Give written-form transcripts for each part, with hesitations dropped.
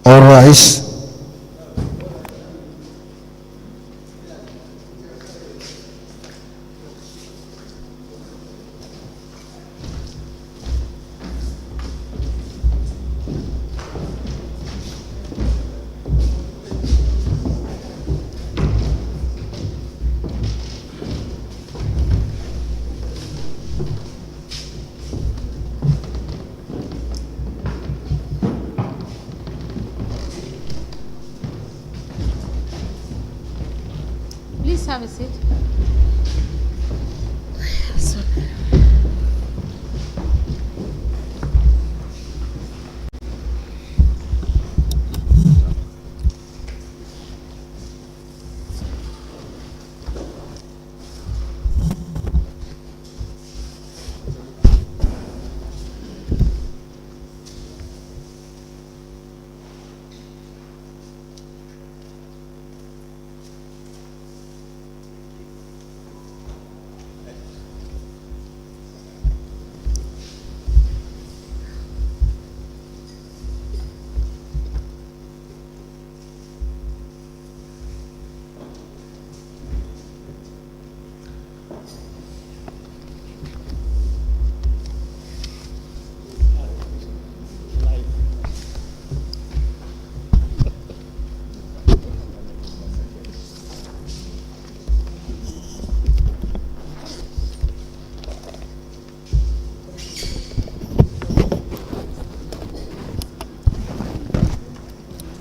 All rise. Please have a seat.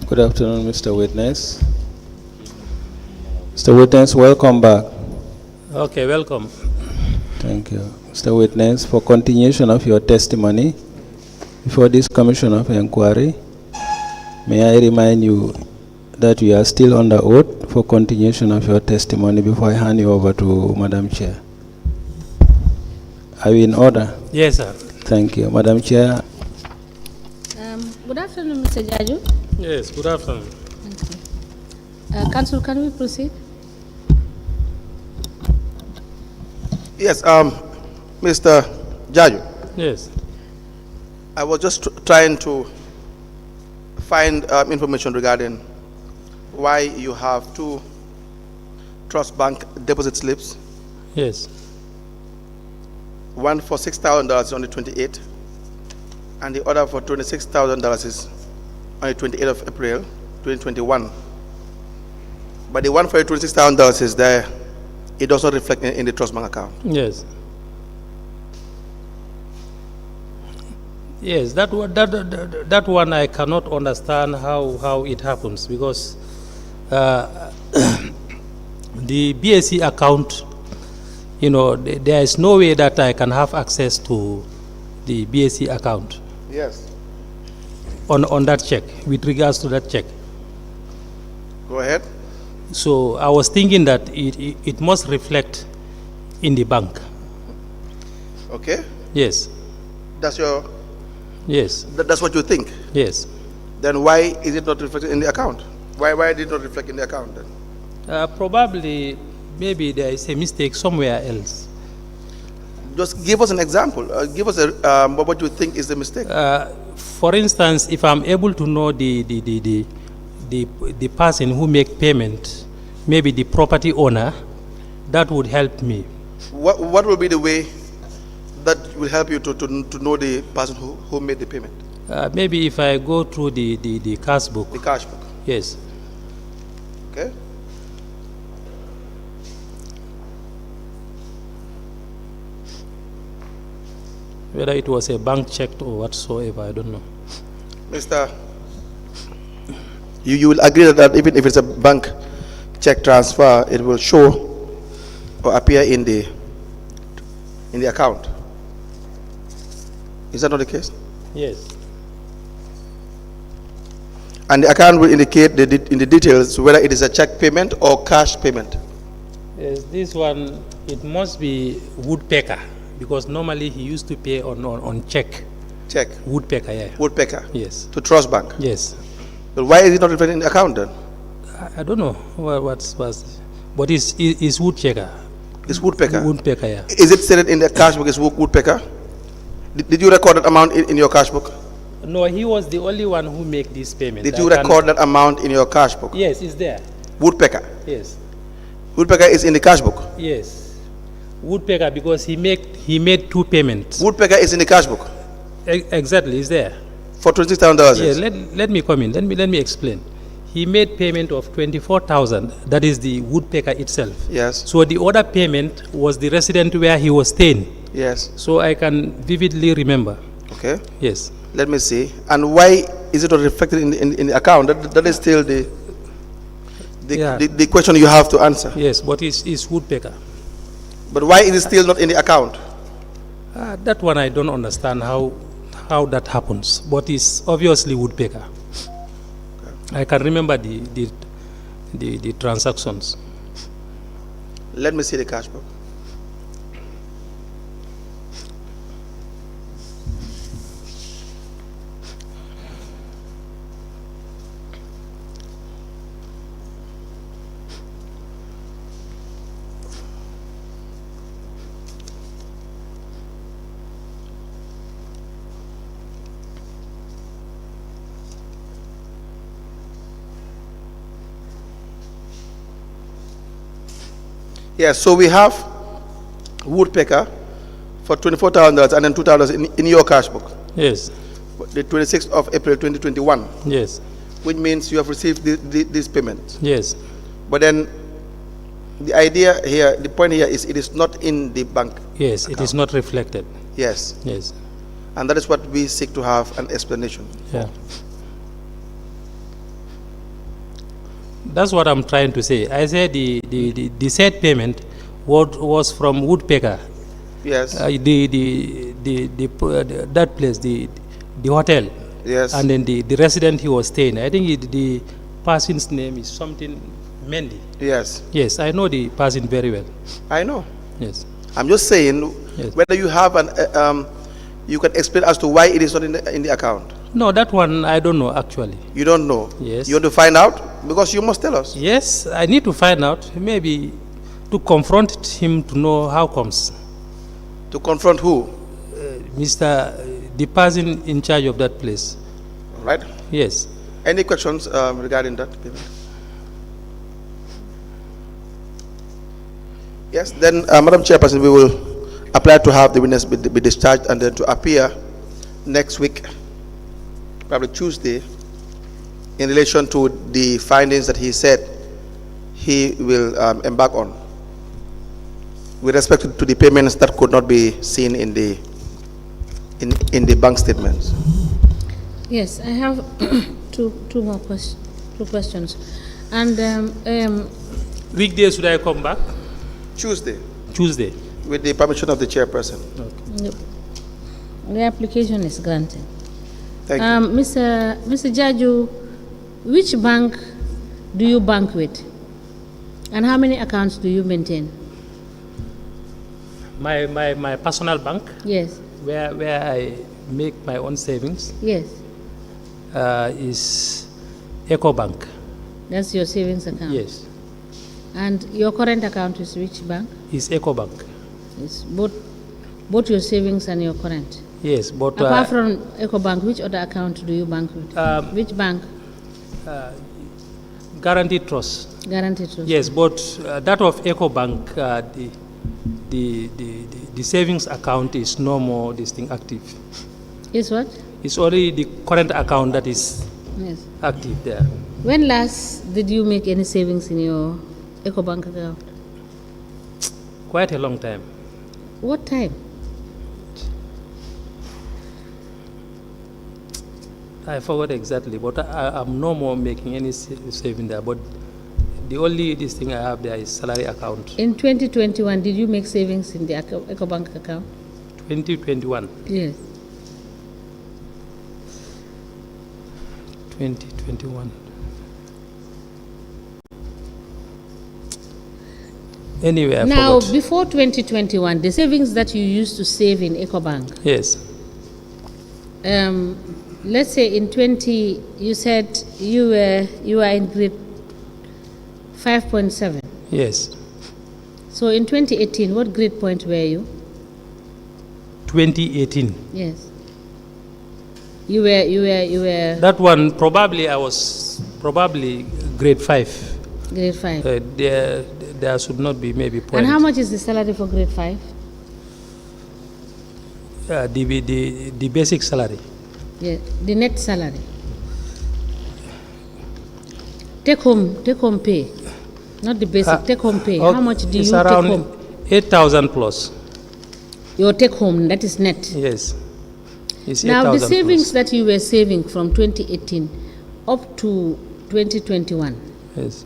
Good afternoon, Mr. Witness. Mr. Witness, welcome back. Okay, welcome. Thank you. Mr. Witness, for continuation of your testimony before this Commission of Inquiry, may I remind you that you are still under oath for continuation of your testimony before I hand you over to Madam Chair. Are you in order? Yes, sir. Thank you. Madam Chair. Good afternoon, Mr. Jarju. Yes, good afternoon. Council, can we proceed? Yes, Mr. Jarju. Yes. I was just trying to find information regarding why you have two trust bank deposit slips. Yes. One for $6,000 on the 28th, and the other for $26,000 is on the 28th of April, 2021. But the one for $26,000 is there. It does not reflect in the trust bank account. Yes. Yes, that one I cannot understand how it happens, because the BSC account, you know, there is no way that I can have access to the BSC account. Yes. On that check, with regards to that check. Go ahead. So I was thinking that it must reflect in the bank. Okay. Yes. That's your. Yes. That's what you think. Yes. Then why is it not reflected in the account? Why did it not reflect in the account then? Probably, maybe there is a mistake somewhere else. Just give us an example. Give us what you think is the mistake. For instance, if I'm able to know the person who make payment, maybe the property owner, that would help me. What will be the way that will help you to know the person who made the payment? Maybe if I go through the cash book. The cash book. Yes. Okay. Whether it was a bank check or whatsoever, I don't know. Mr. You will agree that even if it's a bank check transfer, it will show or appear in the account. Is that not the case? Yes. And the account will indicate in the details whether it is a check payment or cash payment. Yes, this one, it must be Woodpecker, because normally he used to pay on check. Check. Woodpecker, yeah. Woodpecker. Yes. To Trust Bank. Yes. But why is it not reflected in the account then? I don't know what's but it's Woodpecker. It's Woodpecker. Woodpecker, yeah. Is it stated in the cash book as Woodpecker? Did you record that amount in your cash book? No, he was the only one who made this payment. Did you record that amount in your cash book? Yes, it's there. Woodpecker. Yes. Woodpecker is in the cash book. Yes. Woodpecker, because he made 2 payments. Woodpecker is in the cash book Exactly, it's there. for $26,000. Yeah, let me come in. Let me explain. He made payment of 24,000. That is the woodpecker itself. Yes. So the other payment was the resident where he was staying. Yes. So I can vividly remember. Okay. Yes. Let me see. And why is it not reflected in the account? That is still Yeah. the question you have to answer. Yes, but it's woodpecker. But why is it still not in the account? That one I don't understand how that happens. But it's obviously woodpecker. I can remember the transactions. Let me see the cash book. Yes, so we have woodpecker for $24,000 and then $2,000 in your cash book. Yes. The 26th of April 2021, Yes. which means you have received this payment. Yes. But then the idea here, the point here is it is not in the bank. Yes, it is not reflected. Yes, Yes. and that is what we seek to have an explanation. Yeah. That's what I'm trying to say. I said the said payment was from woodpecker. Yes, That place, the hotel. yes. And then the resident he was staying. I think the person's name is something Mendy. Yes, Yes, I know the person very well. I know. Yes. I'm just saying Yes. whether you have you can explain as to why it is not in the account. No, that one I don't know actually. You don't know. Yes. You want to find out because you must tell us. Yes, I need to find out, maybe to confront him to know how comes. To confront who? The person in charge of that place. Right. Yes. Any questions regarding that payment? Yes. Then, Madam Chairperson, we will apply to have the witness be discharged and then to appear next week, probably Tuesday, in relation to the findings that he said he will embark on with respect to the payments that could not be seen in the bank statements. Yes, I have two questions. And Weekday should I come back? Tuesday, Tuesday. with the permission of the chairperson. the application is granted. Thank you. Mr. Jarju, which bank do you bank with? And how many accounts do you maintain? My personal bank, Yes, where I make my own savings, yes. is Eco Bank. That's your savings account? Yes, And your current account is which bank? is Eco Bank. It's both your savings and your current. Yes, but Apart from EcoBank, which other account do you bank with? Which bank? Guaranteed Trust. Guaranteed Trust. Yes, but that of Eco Bank, the savings account is no more this thing active. Is what? It's only the current account that is Yes. active there. When last did you make any savings in your EcoBank account? Quite a long time. What time? I forgot exactly, but I'm no more making any saving there. But the only this thing I have there is salary account. In 2021, did you make savings in the EcoBank account? 2021. Yes. 2021. Anyway, I Now, forgot. before 2021, the savings that you used to save in EcoBank, Yes. let's say in 20, you said you were in grade 5.7. Yes. So in 2018, what grade point were you? 2018. Yes. You were That one, probably I was grade 5. grade 5. There should not be maybe point. And how much is the salary for grade 5? The basic salary. Yeah, the net salary. Take home pay. Not the basic, take home pay. How much do you it's take around home? 8,000 plus. Your take home, that is net. Yes. It's Now, the 8,000 savings plus. that you were saving from 2018 up to 2021, Yes.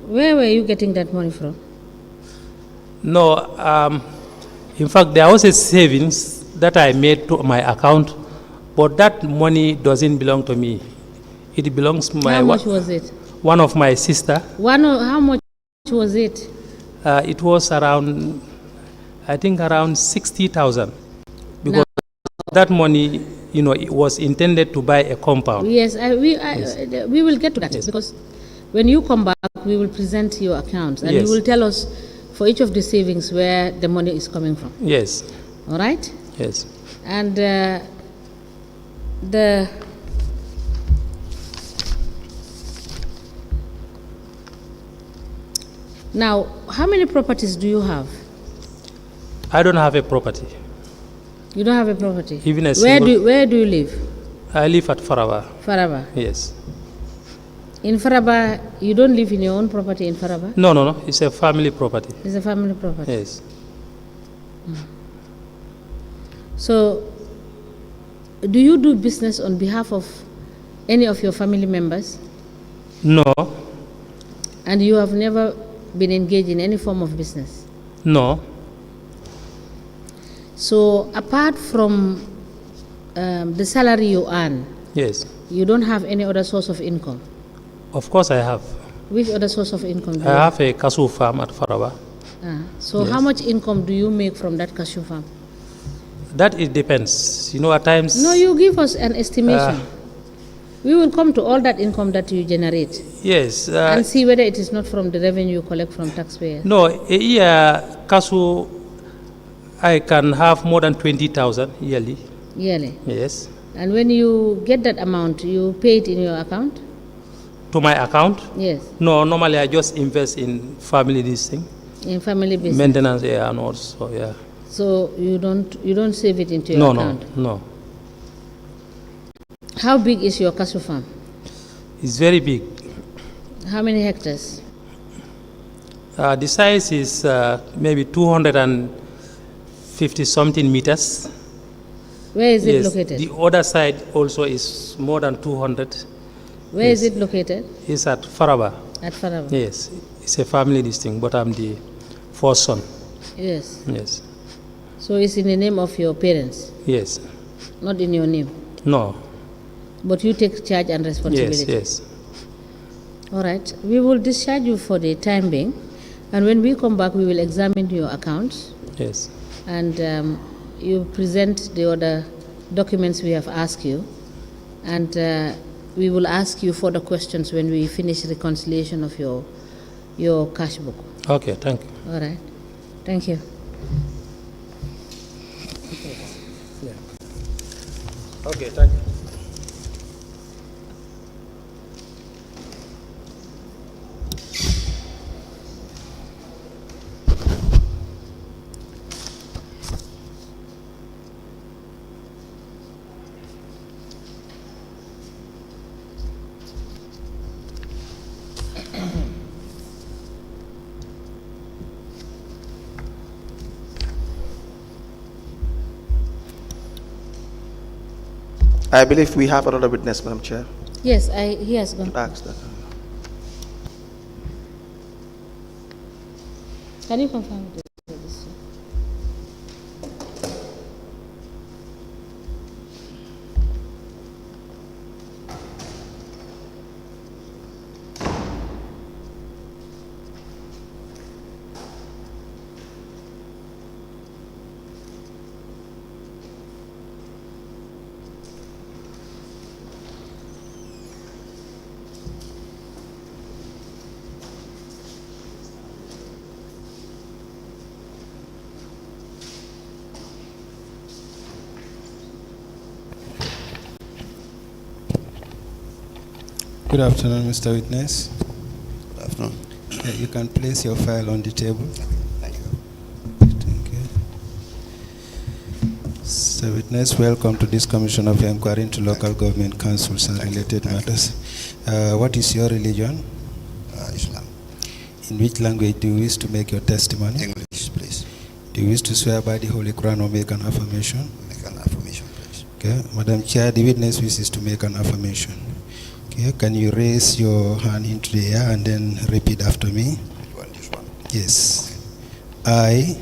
where were you getting that money from? No, in fact, there was a savings that I made to my account, but that money doesn't belong to me. It belongs to How much was it? one of my sister. How much was it? It was around, I think around 60,000, because that money, it was intended to buy a compound. Yes, we will get to that, because when you come back, we will present your accounts and you will tell us for each of the savings where the money is coming from. Yes. All right? Yes. And now, how many properties do you have? I don't have a property. You don't have a property? Even a where single. Where do you live? I live at Faraba. Faraba. Yes. In Faraba, you don't live in your own property in Faraba? No. It's a family property. It's a family property. Yes. So, do you do business on behalf of any of your family members? No. And you have never been engaged in any form of business? No. So, apart from the salary you earn, Yes. you don't have any other source of income? Of course I have. Which other source of income do you I have a cashew farm at Faraba. So, Yes. how much income do you make from that cashew farm? That it depends. At times. No, you give us an estimation. We will come to all that income that you generate Yes. and see whether it is not from the revenue you collect from taxpayers. No, a year cashew, I can have more than 20,000 yearly. Yearly. Yes. And when you get that amount, you pay it in your account? To my account? Yes. No, normally I just invest in family this thing. In family business. Maintenance, and also, yeah. So you don't save it into your account? No. How big is your cashew farm? It's very big. How many hectares? The size is maybe 250 something meters. Where is it Yes. located? The other side also is more than 200. Where is it located? It's at Faraba. At Faraba? Yes. It's a family this thing, but I'm the first son. Yes. Yes. So it's in the name of your parents, Yes. not in your name. No. But you take charge and responsibility. Yes. All right. We will discharge you for the time being, and when we come back, we will examine your accounts, Yes. and you present the other documents we have asked you, and we will ask you further questions when we finish reconciliation of your cash book. Okay, thank you. All right. Thank you. Okay, thank you. I believe we have another witness, Madam Chair. Yes, he has gone. Ask that. Can you confirm this? Good afternoon, Mr. Witness. Good afternoon. You can place your file on the table. Thank you. Thank you. Mr. Witness, welcome to this Commission of Inquiry into Local Government Councils and related matters. What is your religion? Islam. In which language do you wish to make your testimony? English, please. Do you wish to swear by the Holy Quran or make an affirmation? Make an affirmation, please. Okay, Madam Chair, the witness wishes to make an affirmation. Okay, can you raise your hand into the air and then repeat after me? This one. Yes. I,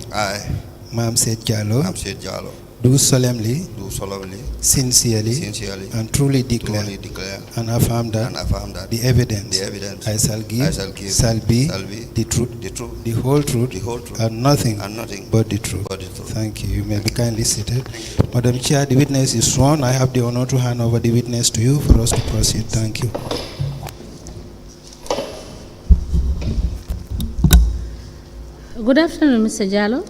Ma'am Sait Jallow, Jallow, do solemnly, sincerely, and truly declare and affirm that the evidence I shall give shall be the truth, the whole truth, and nothing but the truth. Thank you. You may be kindly seated. Madam Chair, the witness is sworn. I have the honor to hand over the witness to you for us to proceed. Thank you. Good afternoon, Mr. Jallow.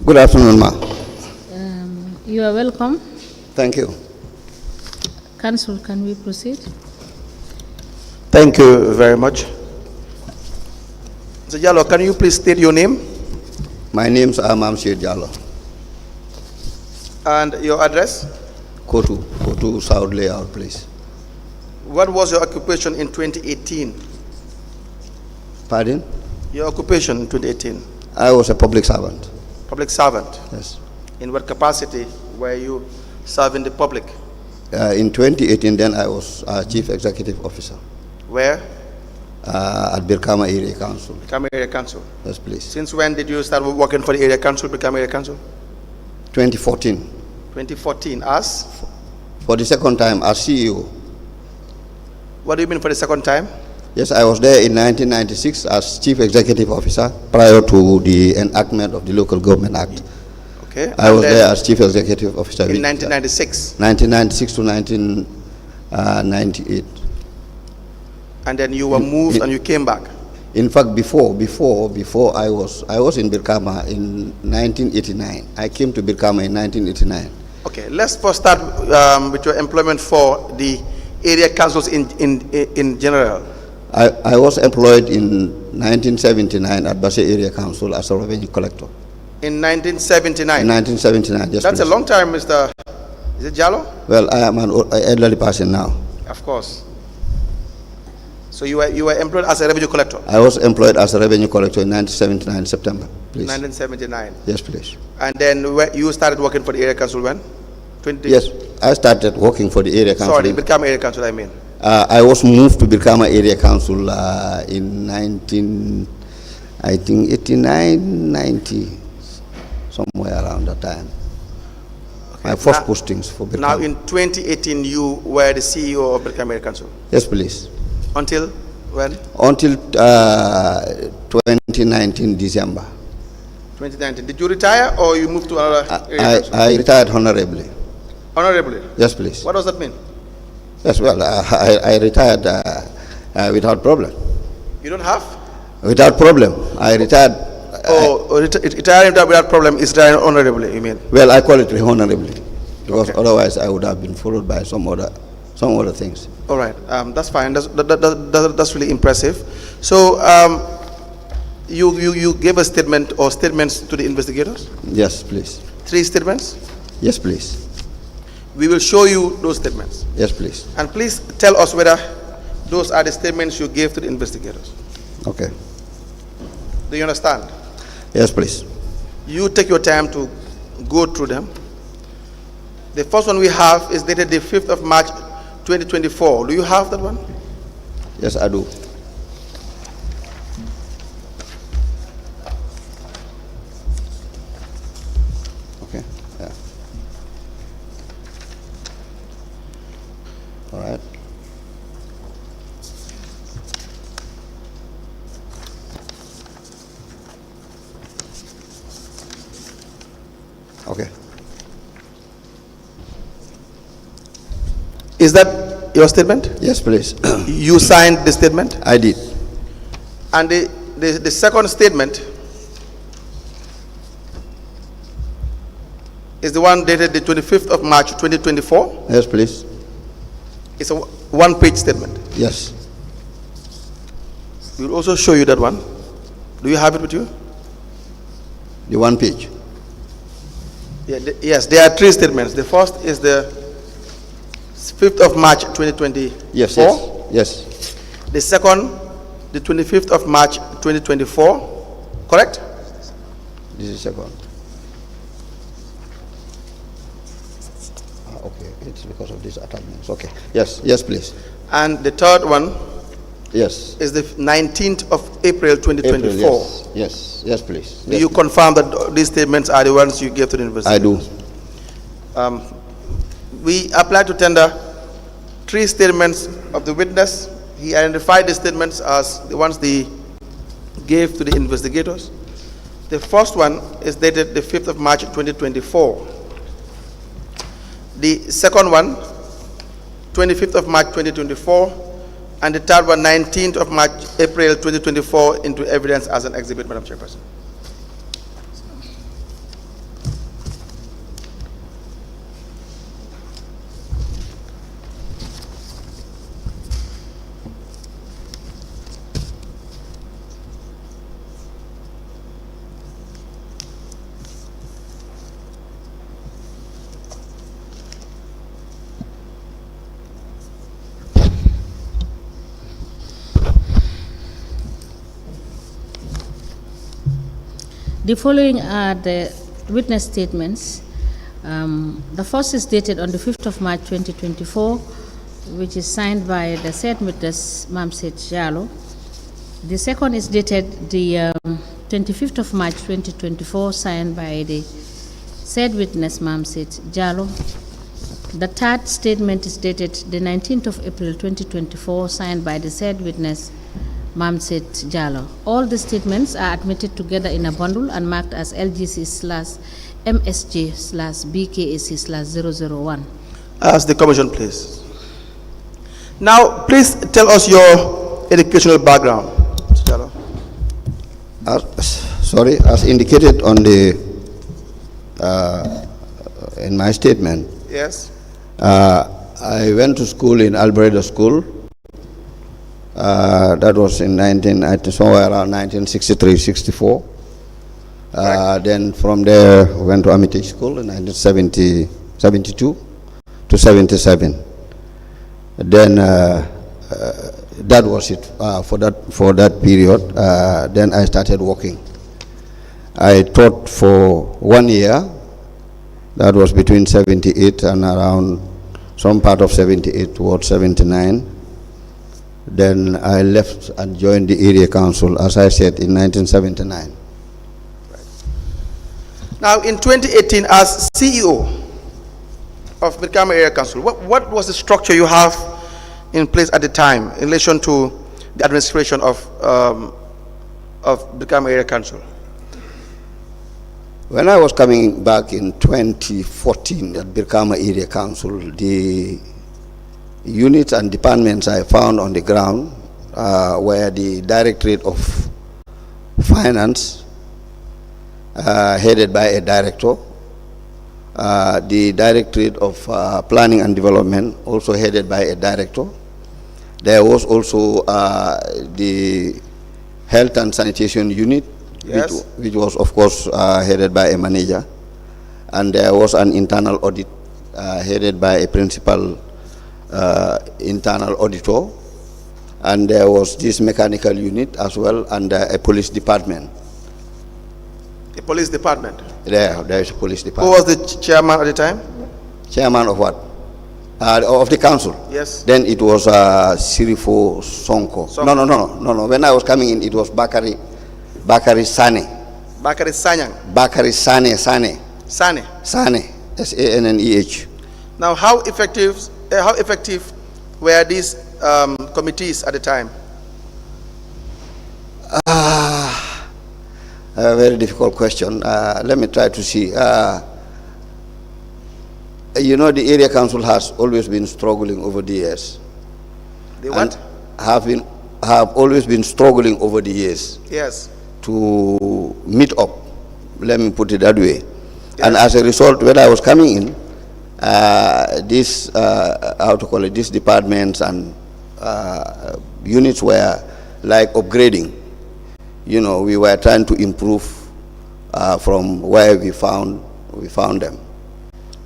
Good afternoon, ma. You are welcome. Thank you. Counsel, can we proceed? Thank you very much. Mr. Jallow, can you please state your name? My name is Ma'am Sait Jallow. And your address? Kotu South Layout, please. What was your occupation in 2018? Pardon? Your occupation in 2018? I was a public servant. Public servant? Yes. In what capacity were you serving the public? In 2018, then I was Chief Executive Officer. Where? At Brikama Area Council. Brikama Area Council? Yes, please. Since when did you start working for the Area Council, Brikama Area Council? 2014. 2014, as? For the second time, as CEO. What do you mean for the second time? Yes, I was there in 1996 as Chief Executive Officer prior to the enactment of the Local Government Act. Okay. I was there as Chief Executive Officer. In 1996? 1996 to 1998. And then you were moved and you came back? In fact, before I was in Brikama in 1989. I came to Brikama in 1989. Okay, let's first start with your employment for the area councils in general. I was employed in 1979 at Basse Area Council as a revenue collector. In 1979? In 1979, yes. That's please. a long time, Mr. Is it Jallow? Well, I am an elderly person now. Of course. So you were employed as a revenue collector? I was employed as a revenue collector in 1979 September, please. 1979? Yes, please. And then you started working for the area council when? Yes, I started working for the area council. Sorry, Brikama Area Council, I mean. I was moved to Brikama Area Council in 89, 90, somewhere around that time. Okay. My first postings for Brikama. Now in 2018, you were the CEO of Brikama Area Council? Yes, please. Until when? Until 2019 December. 2019. Did you retire or you moved to another area council? I retired honorably. Honorably? Yes, please. What does that mean? Yes, well, I retired without problem. You don't have? Without problem. I retired. Retiring without problem is retiring honorably, you mean? Well, I call it honorably, because otherwise I would have been followed by some other things. All right, that's fine. That's really impressive. So, you gave a statement or statements to the investigators? Yes, please. 3 statements? Yes, please. We will show you those statements. Yes, please. And please tell us whether those are the statements you gave to the investigators. Okay. Do you understand? Yes, please. You take your time to go through them. The first one we have is dated the 5th of March 2024. Do you have that one? Yes, I do. Okay. Yeah. All right. Okay. Is that your statement? Yes, please. You signed the statement? I did. And the second statement is the one dated the 25th of March 2024? Yes, please. It's a one-page statement. Yes. We'll also show you that one. Do you have it with you? The one page. Yeah, yes, there are 3 statements. The first is the 5th of March 2024. Yes, yes, yes. The second, the 25th of March 2024. Correct? This is second. Okay, it's because of these attachments. Okay. Yes, yes, please. And the third one Yes. is the 19th of April 2024. April, yes, yes, please. Do you confirm that these statements are the ones you gave to the university? I do. We applied to tender 3 statements of the witness. He identified the statements as the ones they gave to the investigators. The first one is dated the 5th of March 2024. The second one, 25th of March 2024. And the third one, 19th of March, April 2024, into evidence as an exhibit, Madam Chairperson. The following are the witness statements. The first is dated on the 5th of March 2024, which is signed by the said witness, Sait Jallow. The second is dated the 25th of March 2024, signed by the said witness, Sait Jallow. The third statement is dated the 19th of April 2024, signed by the said witness, Sait Jallow. All the statements are admitted together in a bundle and marked as LGC/MSJ/BKAC/001. Ask the commission, please. Now, please tell us your educational background, Mr. Jallow. As indicated on the in my statement. Yes. I went to school in Albreda School. That was in somewhere around 1963-64. Then from there went to Armitage School in 1972 to 77. Then that was it for that period. Then I started working. I taught for 1 year. That was between 78 and around some part of 78 towards 79. Then I left and joined the area council, as I said, in 1979. Now, in 2018, as CEO of Brikama Area Council, what was the structure you have in place at the time in relation to the administration of Brikama Area Council? When I was coming back in 2014 at Brikama Area Council, the units and departments I found on the ground were the Directorate of Finance, headed by a director, the Directorate of Planning and Development, also headed by a director. There was also the Health and Sanitation Unit, yes, which was, of course, headed by a manager. And there was an internal audit headed by a principal internal auditor, and there was this mechanical unit as well, and a police department. The police department? There is a police department. Who was the chairman at the time? Chairman of what? Of the council? Yes. Then it was Sirifo Sonko. No. When I was coming in, it was Bakari Sane. Bakari Sanyang. Bakari Sane. Sane. Sane. SANNEH. Now, how effective were these committees at the time? A very difficult question. Let me try to see. You know, the area council has always been struggling over the years. They what? Have always been struggling over the years. Yes. To meet up. Let me put it that way. Yes. And as a result, when I was coming in, these departments and units were like upgrading. We were trying to improve from where we found them.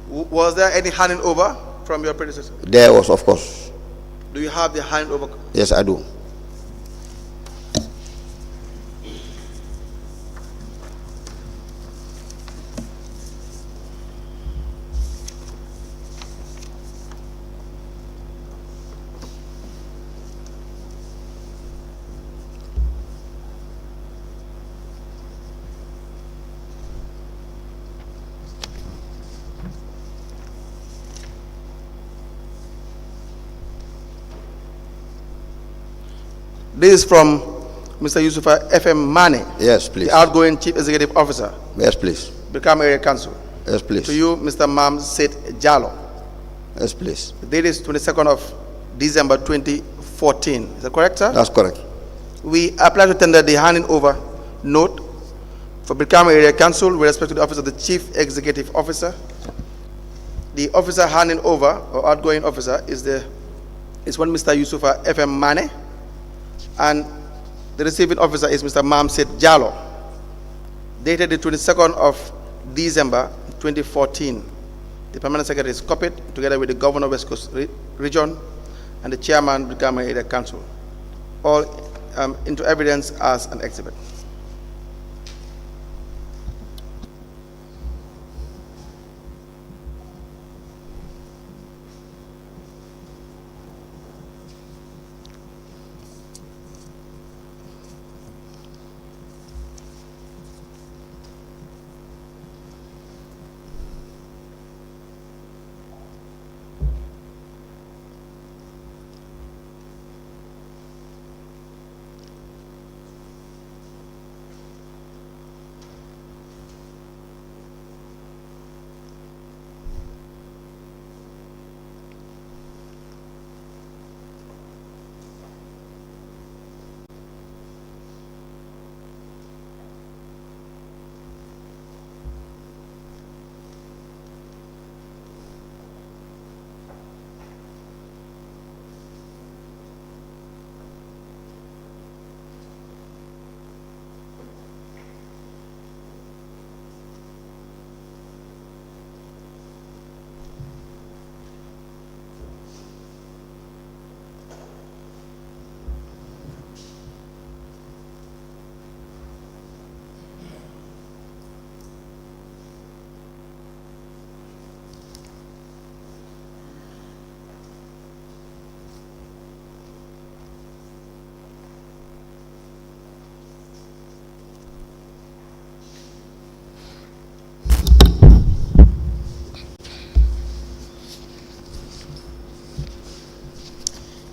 Was there any handing over from your predecessor? There was, of course. Do you have the hand over? Yes, I do. This is from Mr. Yusufa FM Mane. Yes, please. The outgoing Chief Executive Officer. Yes, please. Brikama Area Council. Yes, please. To you, Mr. Mam Sait Jallow. Yes, please. The date is 22nd of December 2014. Is that correct, sir? That's correct. We apply to tender the handing over note for Brikama Area Council with respect to the office of the Chief Executive Officer. The officer handing over, or outgoing officer, is one Mr. Yusufa FM Mane, and the receiving officer is Mr. Mam Sait Jallow, dated the 22nd of December 2014. The permanent secretary is copied together with the governor of West Coast Region and the chairman of the Brikama Area Council, all into evidence as an exhibit.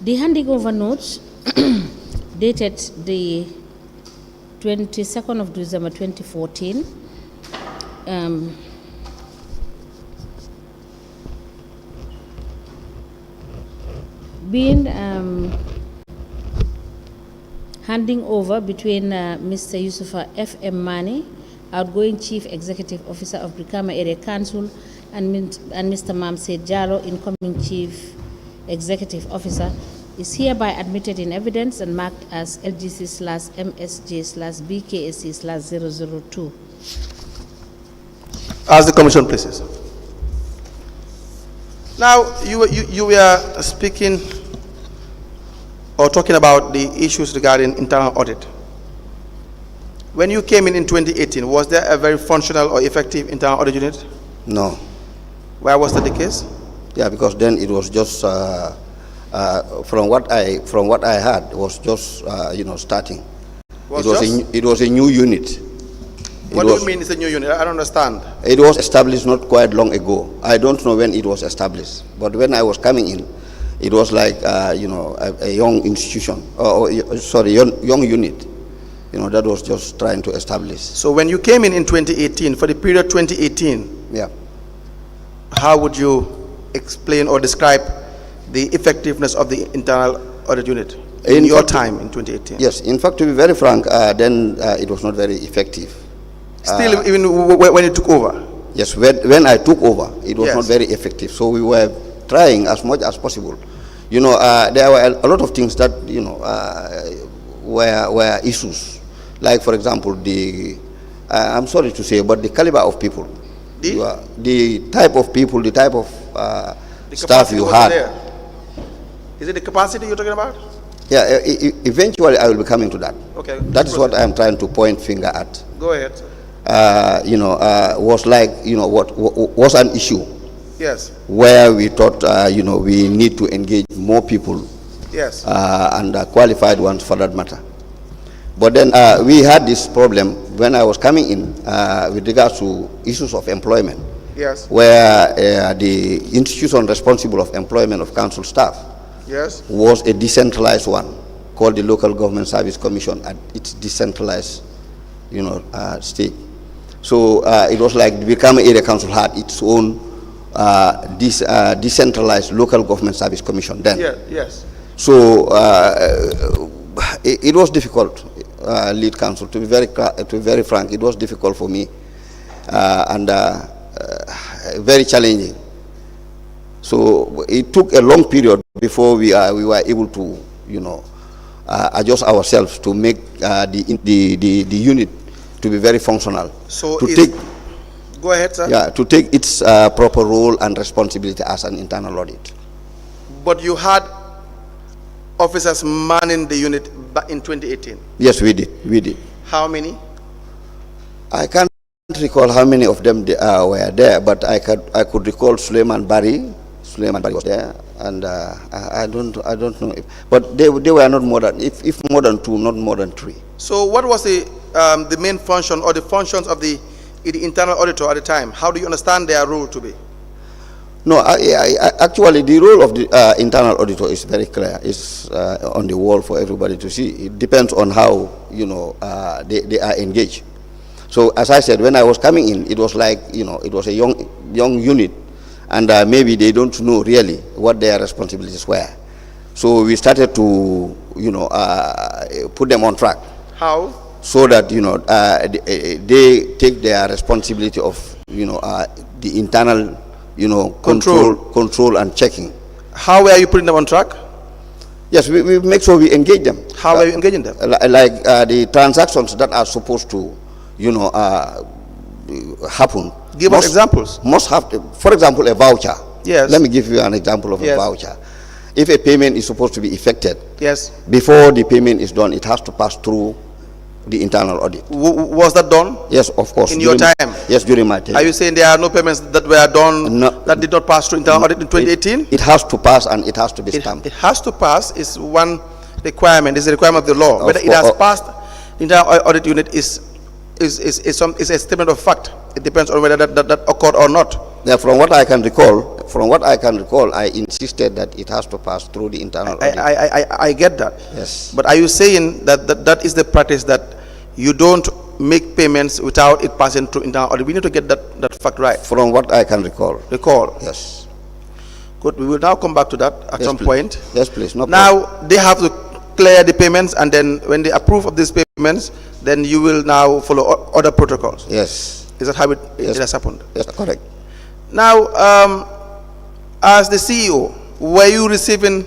The handing over notes dated the 22nd of December 2014 being handing over between Mr. Yusufa FM Mane, outgoing Chief Executive Officer of Brikama Area Council, and Mr. Mam Sait Jallow, incoming Chief Executive Officer, is hereby admitted in evidence and marked as LGC/MSJ/BKSC/002. As the commission places. Now, you were speaking or talking about the issues regarding internal audit. When you came in 2018, was there a very functional or effective internal audit unit? No. Why was that the case? Yeah, because then it was just from what I had, it was just starting. It was a new unit. What do you mean it's a new unit? I don't understand. It was established not quite long ago. I don't know when it was established, but when I was coming in, it was like a young institution, young unit. That was just trying to establish. So when you came in 2018, for the period 2018, yeah, how would you explain or describe the effectiveness of the internal audit unit in your time in 2018? Yes, in fact, to be very frank, then it was not very effective. Still, even when you took over? Yes, when I took over, it was Yes. not very effective. So we were trying as much as possible you know, there were a lot of things that, you know, were issues. Like, for example, I'm sorry to say, but the caliber of people, the type of people, the type of staff you had. There. Is it the capacity you're talking about? Yeah, eventually I will be coming to that. Okay. That is what I'm trying to point finger at. Go ahead. You know, was like, you know, what was an issue. Yes. Where we thought, you know, we need to engage more people. Yes. And qualified ones for that matter. But then we had this problem when I was coming in with regards to issues of employment. Yes. Where the institution responsible of employment of council staff, yes, was a decentralized one called the Local Government Service Commission at its decentralized, you know, state. So it was like the Brikama Area Council had its own decentralized Local Government Service Commission then. Yeah, yes. So it was difficult, lead council, to be very frank. It was difficult for me and very challenging. So it took a long period before we were able to, you know, adjust ourselves to make the unit to be very functional. So go ahead, sir. Yeah, to take its proper role and responsibility as an internal audit. But you had officers manning the unit back in 2018. Yes, we did. How many? I can't recall how many of them were there, but I could recall Suleiman Bari. Suleiman Bari was there, and I don't know but they were not more than, if more than two, not more than three. So what was the main function or the functions of the internal auditor at the time? How do you understand their role to be? No, actually the role of the internal auditor is very clear. It's on the wall for everybody to see. It depends on how, you know, they are engaged. So as I said, when I was coming in, it was like, you know, it was a young unit, and maybe they don't know really what their responsibilities were. So we started to, you know, put them on track. How? So that, you know, they take their responsibility of, you know, the internal, you know, control and checking. How were you putting them on track? Yes, we make sure we engage them. How are you engaging them? Like the transactions that are supposed to, you know, happen. Give us examples. Must have, for example, a voucher. Yes. Let me give you an example of a voucher. If a payment is supposed to be effected, yes, before the payment is done, it has to pass through the internal audit. Was that done? Yes, of course. In your time? Yes, during my time. Are you saying there are no payments that were done that did not pass through internal audit in 2018? It has to pass, and it has to be stamped. It has to pass is one requirement. It's a requirement of the law. Whether it has passed the internal audit unit is a statement of fact. It depends on whether that occurred or not. Yeah, from what I can recall, I insisted that it has to pass through the internal audit. I get that. Yes. But are you saying that is the practice, that you don't make payments without it passing through internal audit? We need to get that fact right. From what I can recall. Yes. Good. We will now come back to that at some point. Yes, please. No now problem. They have to clear the payments, and then when they approve of these payments, then you will now follow other protocols. Yes. Is that how it has happened? Yes, correct. Now, as the CEO, were you receiving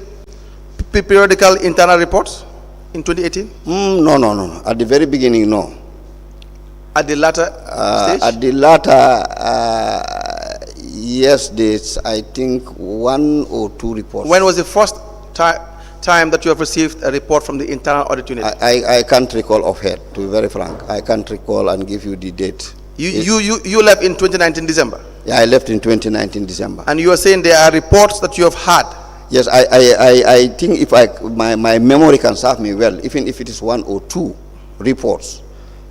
periodical internal reports in 2018? No. At the very beginning, no. At the latter stage? At the latter, yes, there's, I think, 1 or 2 reports. When was the first time that you have received a report from the internal audit unit? I can't recall offhand, to be very frank. I can't recall and give you the date. You left in 2019 December? Yeah, I left in 2019 December. And you are saying there are reports that you have had? Yes, I think if my memory can serve me well, even if it is 1 or 2 reports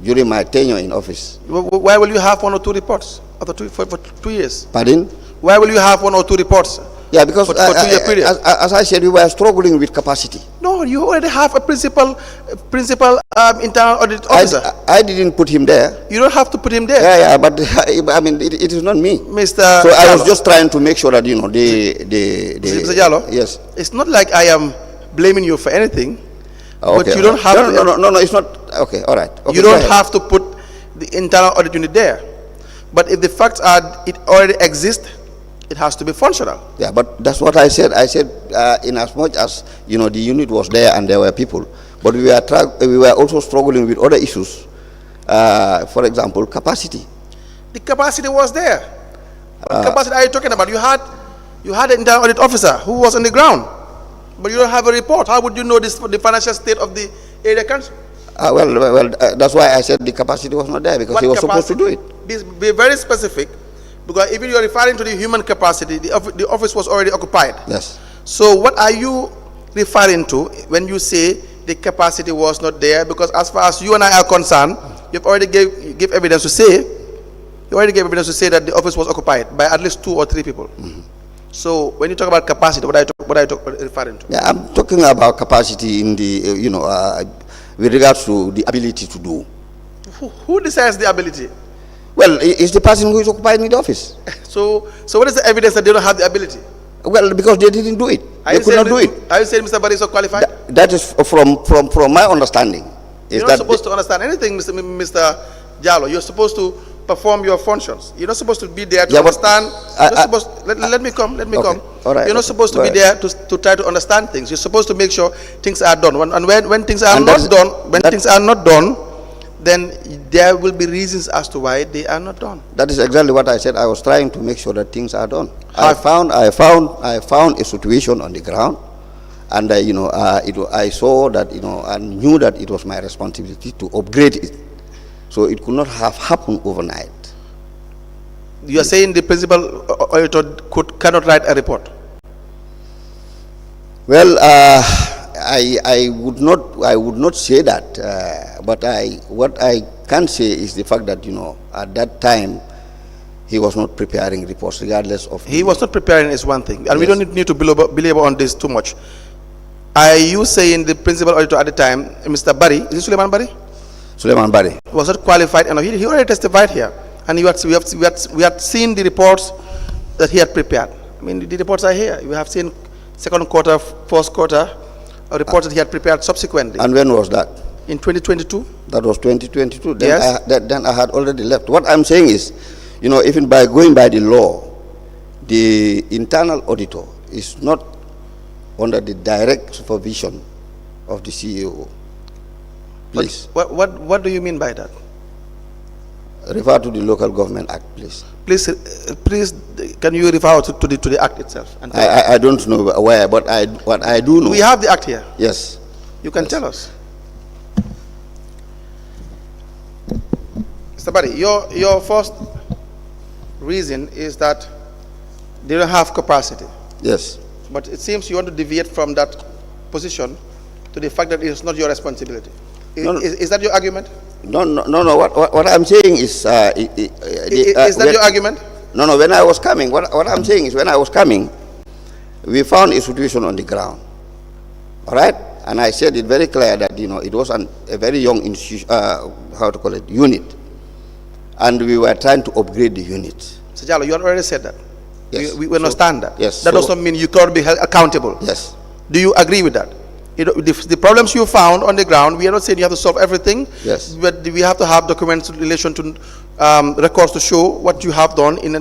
during my tenure in office. Why will you have 1 or 2 reports for 2 years? Pardon? Why will you have 1 or 2 reports? Yeah, because for 2 year period. As I said, we were struggling with capacity. No, you already have a principal internal audit officer. I didn't put him there. You don't have to put him there. Yeah, but I mean, it is not me. Mr. So Jallow. I was just trying to make sure that, you know, Mr. Jallow? Yes. It's not like I am blaming you for anything. Okay. But you don't have to. No, it's not. Okay, all right. Okay, you don't have to put the internal audit unit there. But if the facts are, it already exists, It has to be functional. Yeah, but that's what I said. I said in as much as the unit was there and there were people, but we were also struggling with other issues. For example, capacity. The capacity was there. What capacity are you talking about? You had an internal audit officer who was on the ground, but you don't have a report. How would you know this, the financial state of the area council? That's why I said the capacity was not there, because he was supposed to do it. Be very specific, because if you are referring to the human capacity, the office was already occupied. Yes. So what are you referring to when you say the capacity was not there? Because as far as you and I are concerned, you've already gave evidence to say. You already gave evidence to say that the office was occupied by at least 2 or 3 people. So when you talk about capacity, what are you referring to? Yeah, I'm talking about capacity in the with regards to the ability to do. Who decides the ability? Well, it's the person who is occupying the office. So what is the evidence that they don't have the ability? Well, because they didn't do it. They could not do it. Are you saying Mr. Barry is not qualified? That is from my understanding. You're not supposed to understand anything, Mr. Jallow. You're supposed to perform your functions. You're not supposed to be there to understand. Let me come. All right. You're not supposed to be there to try to understand things. You're supposed to make sure things are done. When things are not done, then there will be reasons as to why they are not done. That is exactly what I said. I was trying to make sure that things are done. I found a situation on the ground, and I saw that I knew that it was my responsibility to upgrade it, so it could not have happened overnight. You are saying the principal auditor cannot write a report? Well, I would not say that, but what I can say is the fact that at that time he was not preparing reports, regardless of. He was not preparing is one thing, and yes, we don't need to belabor on this too much. Are you saying the principal auditor at the time, Mr. Barry, is it Suleiman Barry? Suleiman Barry was not qualified, and he already testified here, and we had seen the reports that he had prepared. I mean, the reports are here. We have seen second quarter, first quarter, reports that he had prepared subsequently. And when was that? In 2022. That was 2022. Then Yes. Then I had already left. What I'm saying is, even by going by the law, the internal auditor is not under the direct supervision of the CEO. Please. What do you mean by that? Refer to the Local Government Act, please. Please, can you refer to the act itself? And I don't know where, but what I do know. We have the act here. Yes. You can tell us. Mr. Barry, your first reason is that they don't have capacity. Yes. But it seems you want to deviate from that position to the fact that it is not your responsibility. Is that your argument? No. What I'm saying is. Is that your argument? No. When I was coming, what I'm saying is, when I was coming, we found a situation on the ground. All right, and I said it very clear that it was a very young institution, unit, and we were trying to upgrade the unit. Mr. Jallow, you had already said that. Yes. We understand that. Yes. That doesn't mean you cannot be held accountable. Yes. Do you agree with that? The problems you found on the ground, we are not saying you have to solve everything. Yes. But we have to have documents in relation to records to show what you have done. In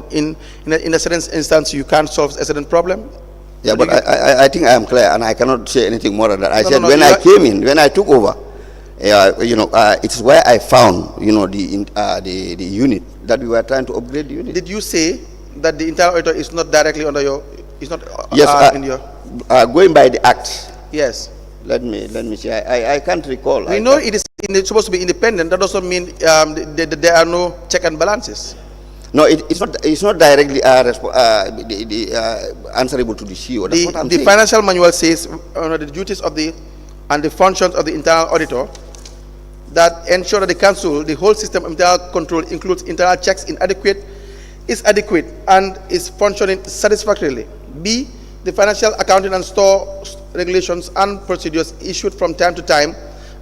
a certain instance, you can't solve a certain problem. Yeah, but I think I am clear, and I cannot say anything more than that. I said when I took over, it's where I found the unit that we were trying to upgrade the unit. Did you say that the internal auditor is not directly under your? Is not yes, in your. Going by the act. Yes. Let me see. I can't recall. We know it's supposed to be independent. That doesn't mean there are no check and balances. No, it's not directly answerable to the CEO. That's what I'm saying. The financial manual says the duties of and the functions of the internal auditor that ensure that the council, the whole system of internal control includes internal checks is adequate and is functioning satisfactorily. B, the financial accounting and store regulations and procedures issued from time to time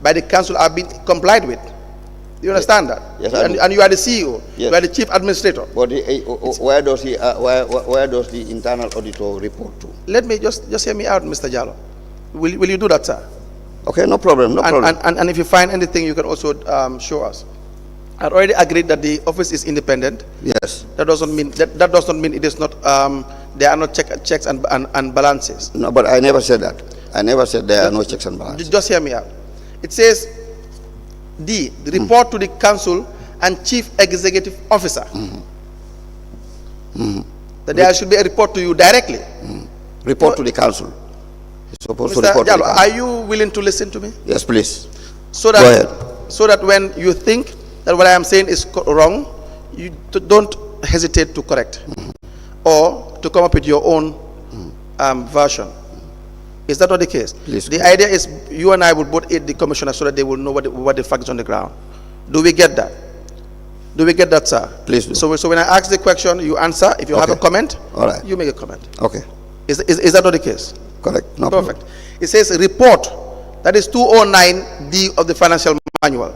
by the council are being complied with. Do you understand that? Yes, and you are the CEO. Yes. You are the chief administrator. But where does the internal auditor report to? Let me just hear me out, Mr. Jallow. Will you do that, sir? Okay, no problem. And if you find anything, you can also show us. had already agreed that the office is independent. Yes. That doesn't mean that does not mean it is not. There are no checks and balances. No, but I never said that. I never said there are no checks and balances. Just hear me out. It says D, the report to the council and chief executive officer. That there should be a report to you directly. Report to the council. You're supposed to Mr. report to the Jallow, council. are you willing to listen to me? Yes, please. So Go ahead. that when you think that what I am saying is wrong, you don't hesitate to correct or to come up with your own version. Is that not the case? Please. The idea is you and I will both aid the commissioner so that they will know what the fact is on the ground. Do we get that? Do we get that, sir? Please do. So when I ask the question, you answer. If you have a Okay. comment, All right. you make a comment. Okay. Is that not the case? Correct. No Perfect. problem. It says report. That is 209D of the financial manual.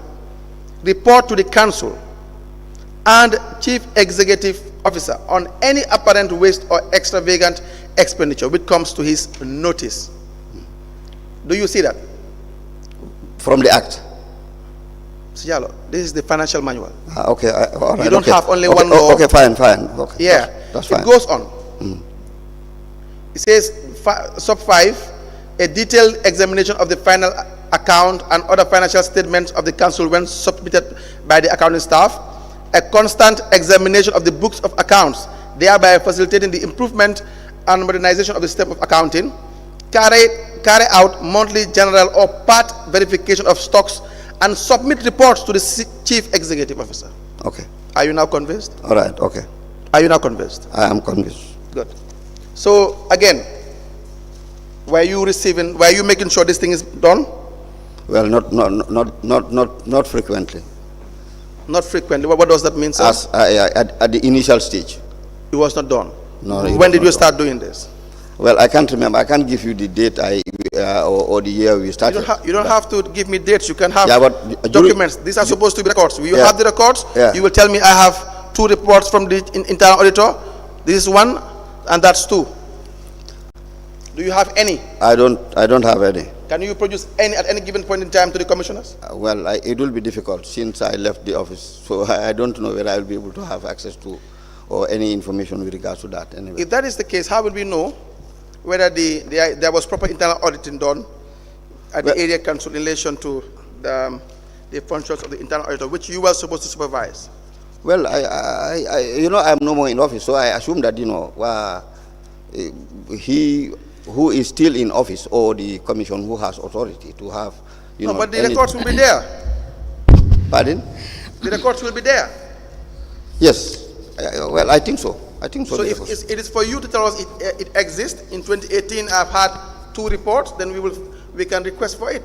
Report to the council and chief executive officer on any apparent waste or extravagant expenditure which comes to his notice. Do you see that? From the act. Mr. Jallow, this is the financial manual. Okay. All right. You don't okay. have only Okay, one law. Okay, fine. Okay. Yeah, That's fine. it goes on. It says, sub 5, a detailed examination of the final account and other financial statements of the council when submitted by the accounting staff, a constant examination of the books of accounts, thereby facilitating the improvement and modernization of the system of accounting, carry out monthly general or part verification of stocks, and submit reports to the chief executive officer. Okay. Are you now convinced? All right. Okay. Are you now convinced? I am convinced. Good. So again, were you making sure this thing is done? Well, not frequently. Not frequently. What does that mean, sir? As at the initial stage. It was not done. No. it When was did not you done. start doing this? Well, I can't remember. I can't give you the date or the year we started. You don't have to give me dates. You can have Yeah, but documents. These are supposed to be records. You Yeah. have the records. Yeah. You will tell me I have 2 reports from the internal auditor. This is 1, and that's 2. Do you have any? I don't have any. Can you produce any at any given point in time to the commissioners? Well, it will be difficult since I left the office. So I don't know whether I will be able to have access to or any information with regards to that. Anyway. If that is the case, how will we know whether there was proper internal auditing done at the area council in relation to the functions of the internal auditor, which you were supposed to supervise? Well, I'm no more in office, so I assume that he who is still in office or the commission who has authority to have No, but the records will be there. Pardon? The records will be there. Yes. Well, I think so. So if it is for you to tell us it exists, in 2018 I've had 2 reports, then we can request for it.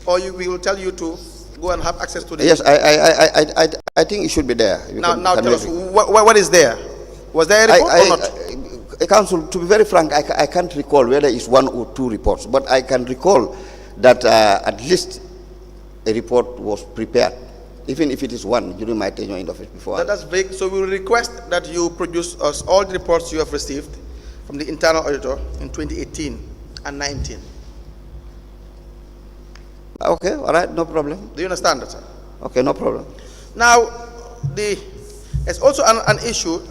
Or we will tell you to go and have access to it. Yes, I think it should be there. Now tell us, what is there? Was there a report or not? Council, to be very frank, I can't recall whether it's 1 or 2 reports, but I can recall that at least a report was prepared, even if it is 1 during my tenure in office before. That's vague. So we will request that you produce us all the reports you have received from the internal auditor in 2018 and 19. Okay, all right, no problem. Do you understand that, sir? Okay, no problem. Now, there's also an issue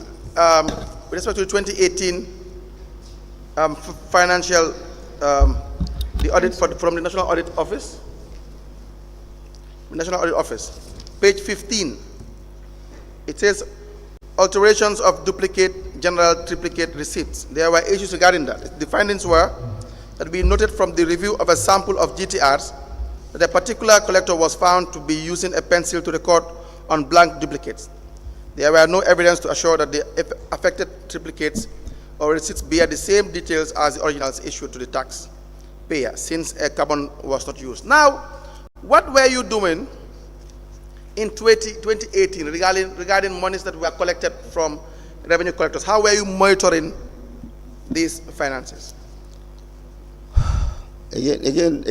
with respect to the 2018 financial, the audit from the National Audit Office. National Audit Office, page 15. It says alterations of duplicate, general triplicate receipts. There were issues regarding that. The findings were that we noted from the review of a sample of GTRs that a particular collector was found to be using a pencil to record on blank duplicates. There were no evidence to assure that the affected triplicates or receipts bear the same details as the originals issued to the taxpayer, since a carbon was not used. Now, what were you doing in 2018 regarding monies that were collected from revenue collectors? How were you monitoring these finances? Again,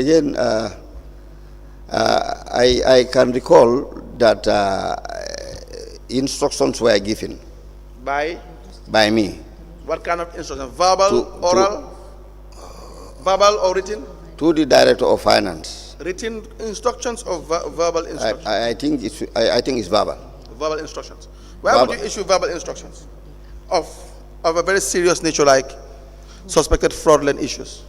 I can recall that instructions were given by me. What kind of instructions? Verbal, oral, verbal or written? To the Director of Finance. Written instructions or verbal instructions? I think it's verbal. verbal instructions. Why would you issue verbal instructions of a very serious nature like suspected fraudulent issues?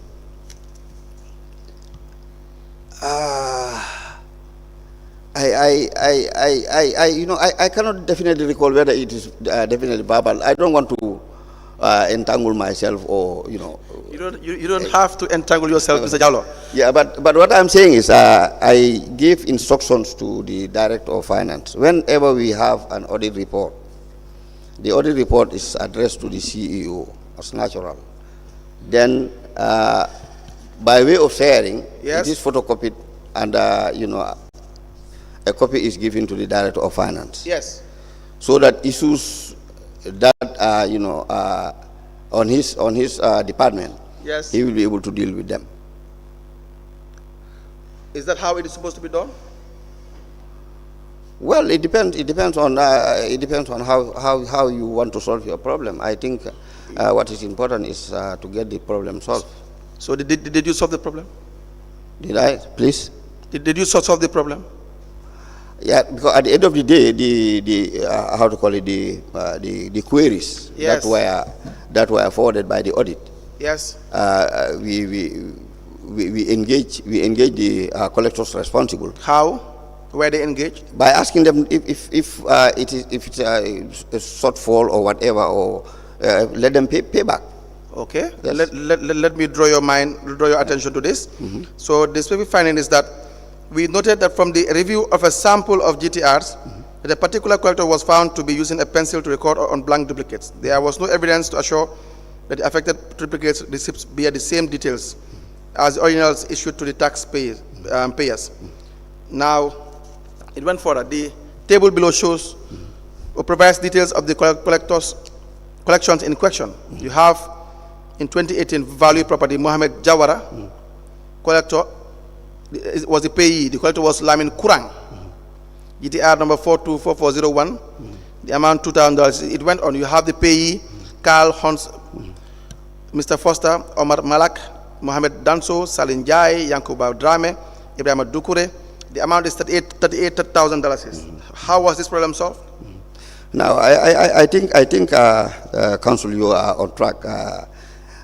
I cannot definitely recall whether it is definitely verbal. I don't want to entangle myself, or You don't have to entangle yourself, Mr. Jallow. Yeah, but what I'm saying is, I give instructions to the Director of Finance. Whenever we have an audit report, the audit report is addressed to the CEO as natural. Then, by way of sharing, Yes. it is photocopied, and a copy is given to the Director of Finance. Yes. So that issues that on his department, Yes. he will be able to deal with them. Is that how it is supposed to be done? Well, it depends. It depends on how you want to solve your problem. I think what is important is to get the problem solved. So did you solve the problem? Did I? Please. Did you solve the problem? Yeah, because at the end of the day, the how to call it, the queries Yes. that were forwarded by the audit. Yes. We engage the collectors responsible. How were they engaged? By asking them if it's a shortfall or whatever, or let them pay back. Okay. Yes. Let me draw your attention to this. So the specific finding is that we noted that from the review of a sample of GTRs, that a particular collector was found to be using a pencil to record on blank duplicates. There was no evidence to assure that the affected duplicates receipts bear the same details as the originals issued to the taxpayers. Now, it went further. The table below shows or provides details of the collections in question. You have in 2018 value property Mohammed Jawara, collector was the payee. The collector was Lamin Kurang, GTR number 424401, the amount $2,000. It went on. You have the payee Carl Hans, Mr. Foster, Omar Malak, Mohammed Danso, Salin Jai, Yankuba Drame, Ebrima Dukure. The amount is $38,000. How was this problem solved? Now, I think, Council, you are on track.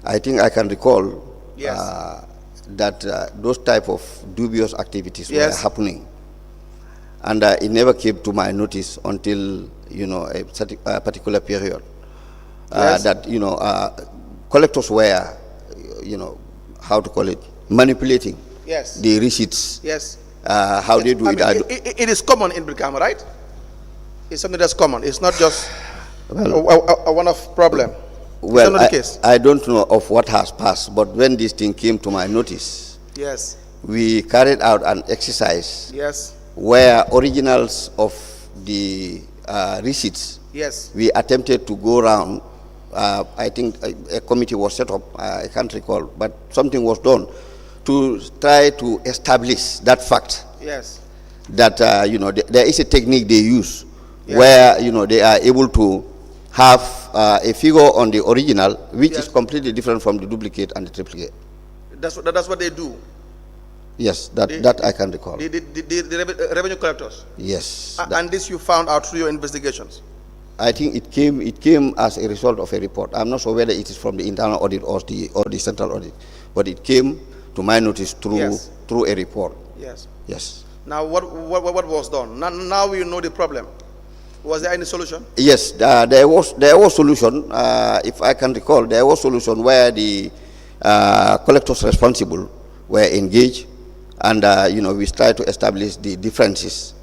I think I can recall that those type of dubious activities were happening, and it never came to my notice until a particular period that collectors were how to call it, manipulating the receipts. Yes. How they do it is common in Brikama, right? It's something that's common. It's not just a one-off problem. Well, I don't know of what has passed, but when this thing came to my notice, we carried out an exercise where originals of the receipts, we attempted to go around. I think a committee was set up, I can't recall, but something was done to try to establish that fact. That there is a technique they use where they are able to have a figure on the original which is completely different from the duplicate and the triplicate. That's what they do. Yes, that I can recall. The revenue collectors. Yes. And this you found out through your investigations. I think it came as a result of a report. I'm not sure whether it is from the internal audit or the central audit, but it came to my notice through a report. Yes. Now, what was done? Now you know the problem. Was there any solution? Yes, there was solution. If I can recall, there was solution where the collectors responsible were engaged, and we tried to establish the differences,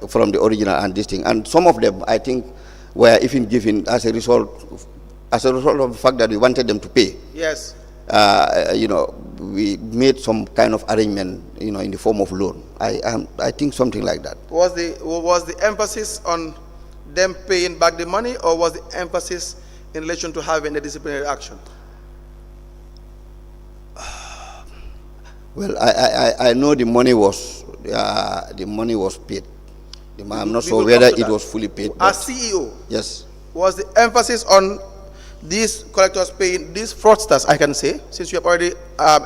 from the original and this thing. And some of them, I think, were even given as a result of the fact that we wanted them to pay. We made some kind of arrangement, in the form of loan. I think something like that. Was the emphasis on them paying back the money, or was the emphasis in relation to having a disciplinary action? Well, I know the money was paid. I'm not sure whether it was fully paid. As CEO, yes. Was the emphasis on these collectors paying these fraudsters, I can say, since you have already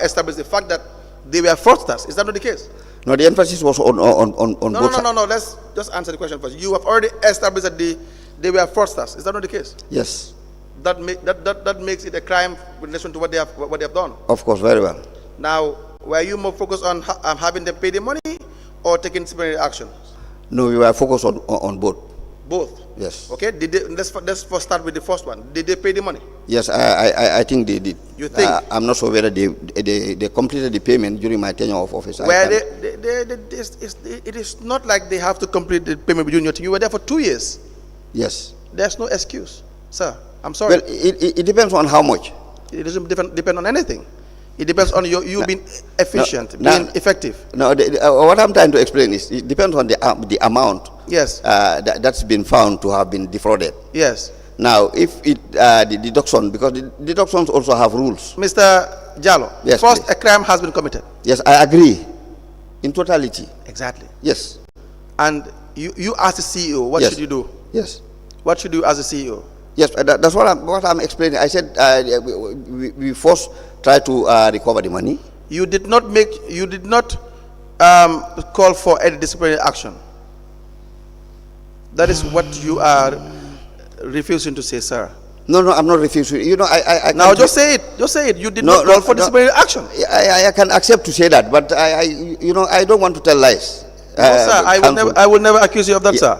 established the fact that they were fraudsters? Is that not the case? No, the emphasis was on No, both no, no, no. Let's just answer the question first. You have already established that they were fraudsters. Is that not the case? Yes. That makes it a crime with relation to what they have done. Of course, very well. Now, were you more focused on having them pay the money or taking disciplinary action? No, we were focused on both. Both. Yes. Okay. Let's first start with the first one. Did they pay the money? Yes, I think they did. You think? I'm not sure whether they completed the payment during my tenure of office. Where it is not like they have to complete the payment during your tenure. You were there for 2 years. Yes. There's no excuse, sir. I'm sorry. Well, it depends on how much. It doesn't depend on anything. It depends on you being efficient, being effective. No, what I'm trying to explain is it depends on the amount. Yes. That's been found to have been defrauded. Yes. Now, if the deduction, because the deductions also have rules. Mr. Jallow, Yes, first please. a crime has been committed. Yes, I agree. In totality. Exactly. Yes. And you as the CEO, what Yes. should you do? Yes. What should you do as a CEO? Yes, that's what I'm explaining. I said we first try to recover the money. You did not call for any disciplinary action. That is what you are refusing to say, sir. No, I'm not refusing. You know, I Now just say it. Just say it. You did not call for disciplinary action. I can accept to say that, but I don't want to tell lies. No, sir, I will never accuse you of that, sir.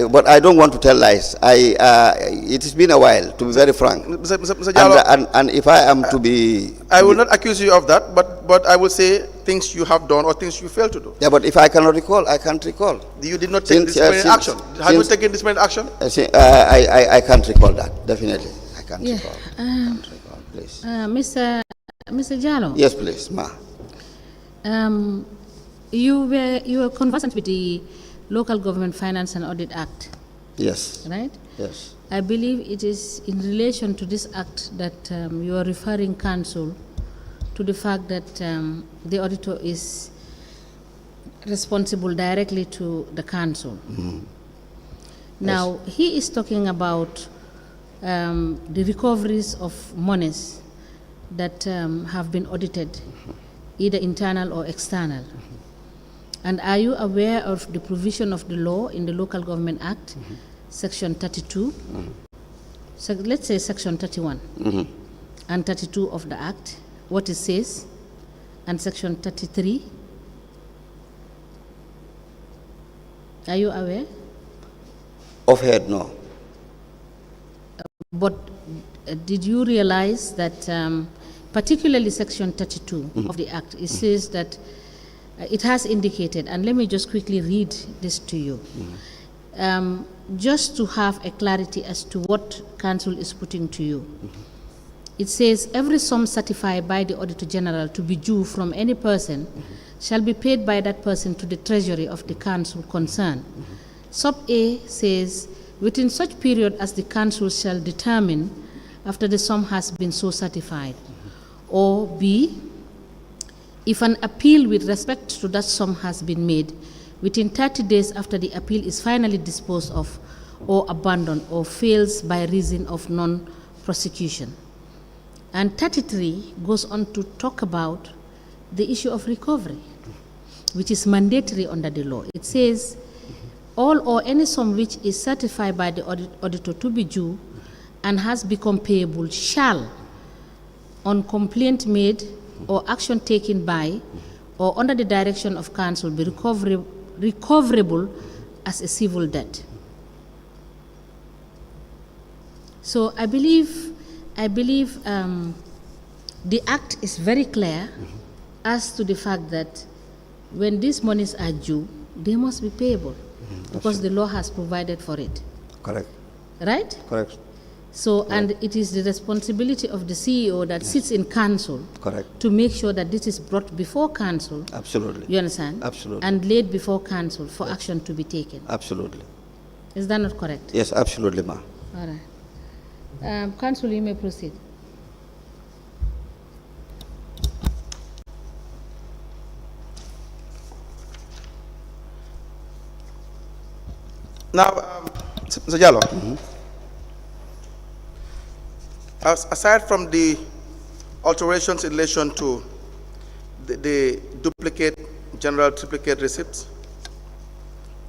But I don't want to tell lies. It has been a while, to be very frank. Mr. Jallow, and if I am to be... I will not accuse you of that, but I will say things you have done or things you failed to do. Yeah, but if I cannot recall, I can't recall. You did not take disciplinary action. Have you taken disciplinary action? I can't recall that, definitely. I can't recall. Can't recall, please. Mr. Jallow. Yes, please, ma. You were conversant with the Local Government Finance and Audit Act. Yes. Right? Yes. I believe it is in relation to this act that you are referring council to the fact that the auditor is responsible directly to the council. Mm-hmm. Now, Yes. he is talking about the recoveries of monies that have been audited, either internal or external. And are you aware of the provision of the law in the Local Government Act, Section 32? So let's say Section 31 and 32 of the Act, what it says, and Section 33. Are you aware? Offhand, no. But did you realize that, particularly Section 32 of the Act, it says that it has indicated, and let me just quickly read this to you, just to have a clarity as to what Council is putting to you. It says, every sum certified by the Auditor General to be due from any person shall be paid by that person to the Treasury of the Council concerned. Sub A says, within such period as the Council shall determine after the sum has been so certified. Or B, if an appeal with respect to that sum has been made, within 30 days after the appeal is finally disposed of or abandoned or fails by reason of non-prosecution. And 33 goes on to talk about the issue of recovery, which is mandatory under the law. It says, all or any sum which is certified by the auditor to be due and has become payable shall, on complaint made or action taken by or under the direction of council, be recoverable as a civil debt. So I believe the Act is very clear as to the fact that when these monies are due, they must be payable because the law has provided for it. Correct. Right? Correct. So, and it is the responsibility of the CEO that sits in council Correct. to make sure that this is brought before council. Absolutely. You understand? Absolutely. And laid before council for action to be taken. Absolutely. Is that not correct? Yes, absolutely, ma. All right. Council, you may proceed. Now, Mr. Jallow, aside from the alterations in relation to the duplicate general triplicate receipts.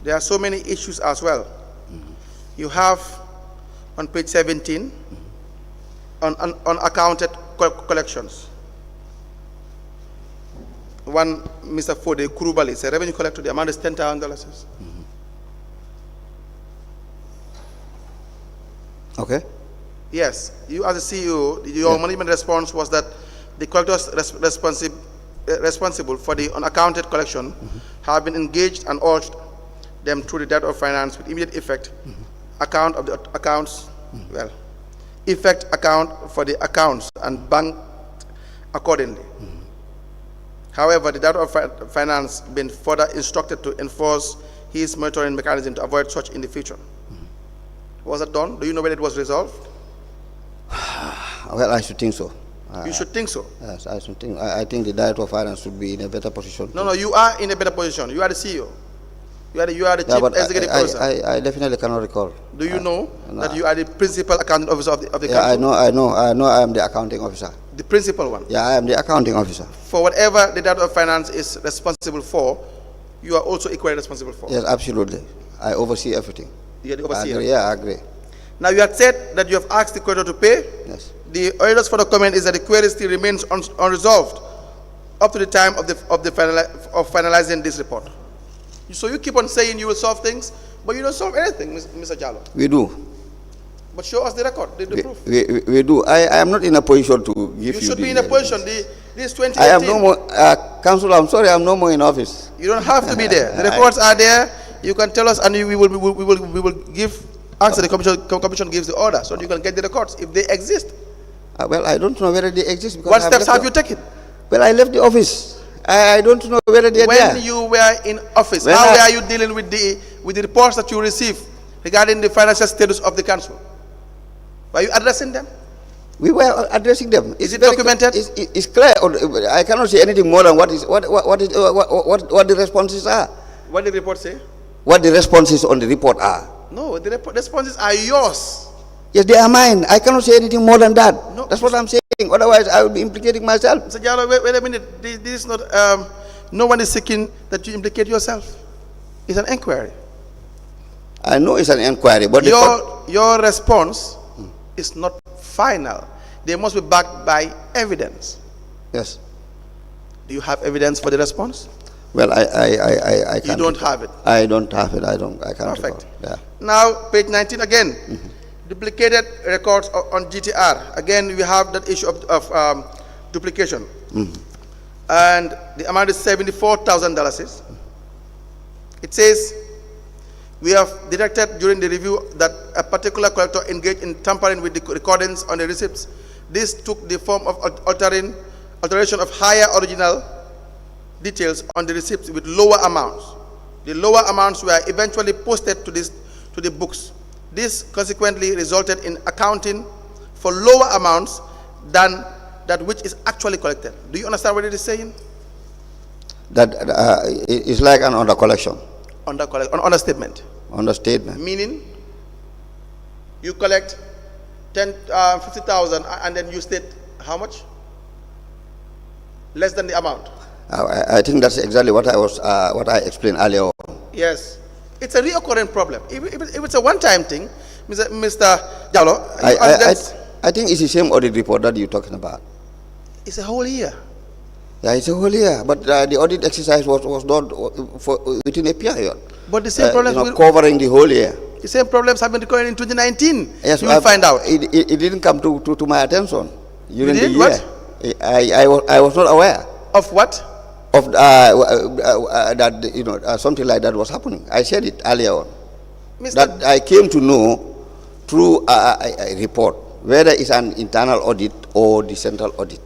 There are so many issues as well. You have on page 17 unaccounted collections. One, Mr. Fode Kurubali, is a revenue collector. The amount is $10,000. Okay. Yes, you as a CEO, your management response was that the collectors responsible for the unaccounted collection have been engaged and urged them through the Director of Finance with immediate effect account of the accounts, effect account for the accounts and bank accordingly. However, the Director of Finance been further instructed to enforce his monitoring mechanism to avoid such in the future. Was that done? Do you know whether it was resolved? Well, I should think so. You should think so. Yes, I should think. I think the Director of Finance should be in a better position. No, you are in a better position. You are the CEO. You are the chief executive officer. I definitely cannot recall. Do you know that you are the principal accounting officer of the country? I know. I am the accounting officer. The principal one? Yeah, I am the accounting officer. For whatever the Director of Finance is responsible for, you are also equally responsible for. Yes, absolutely. I oversee everything. You are the overseer? Yeah, I agree. Now, you have said that you have asked the creditor to pay. Yes. The orders for the comment is that the query still remains unresolved up to the time of finalizing this report. So you keep on saying you will solve things, but you don't solve anything, Mr. Jallow. We do. But show us the record, the proof. We do. I am not in a position to give you. You should be in a position. This 2018. I am no more, Council, I'm sorry, I'm no more in office. You don't have to be there. The records are there. You can tell us, and we will give. After the commission gives the order, so you can get the records if they exist. Well, I don't know whether they exist. Because What steps have you taken? Well, I left the office. I don't know whether they are there. When you were in office, how were you dealing with the reports that you received regarding the financial status of the council? Were you addressing them? We were addressing them. Is it documented? It's clear. I cannot say anything more than what the responses are. What did the report say? What the responses on the report are. No, the responses are yours. Yes, they are mine. I cannot say anything more than that. No, that's what I'm saying. Otherwise, I will be implicating myself. Mr. Jallow, wait a minute. This is not. No one is seeking that you implicate yourself. It's an inquiry. I know it's an inquiry, but your response is not final. They must be backed by evidence. Yes. Do you have evidence for the response? Well, I can't. You don't have it. I don't have it. I can't. Perfect. Yeah. Now, page 19 again. Duplicated records on GTR. Again, we have that issue of duplication. And the amount is $74,000. It says, we have detected during the review that a particular collector engaged in tampering with the recordings on the receipts. This took the form of alteration of higher original details on the receipts with lower amounts. The lower amounts were eventually posted to the books. This consequently resulted in accounting for lower amounts than that which is actually collected. Do you understand what it is saying? That it's like an under collection. Understatement. Understatement. Meaning, you collect 50,000 and then you state how much? Less than the amount. I think that's exactly what I explained earlier on. Yes. It's a reoccurring problem. If it's a one-time thing, Mr. Jallow, I think it's the same audit report that you're talking about. It's a whole year. Yeah, it's a whole year. But the audit exercise was done within a period. But the same problems covering the whole year. The same problems have been recurring in 2019. Yes, you will find out. It didn't come to my attention during the year. What? I was not aware of what. Of that, something like that was happening. I said it earlier on. That I came to know through a report, whether it's an internal audit or the central audit.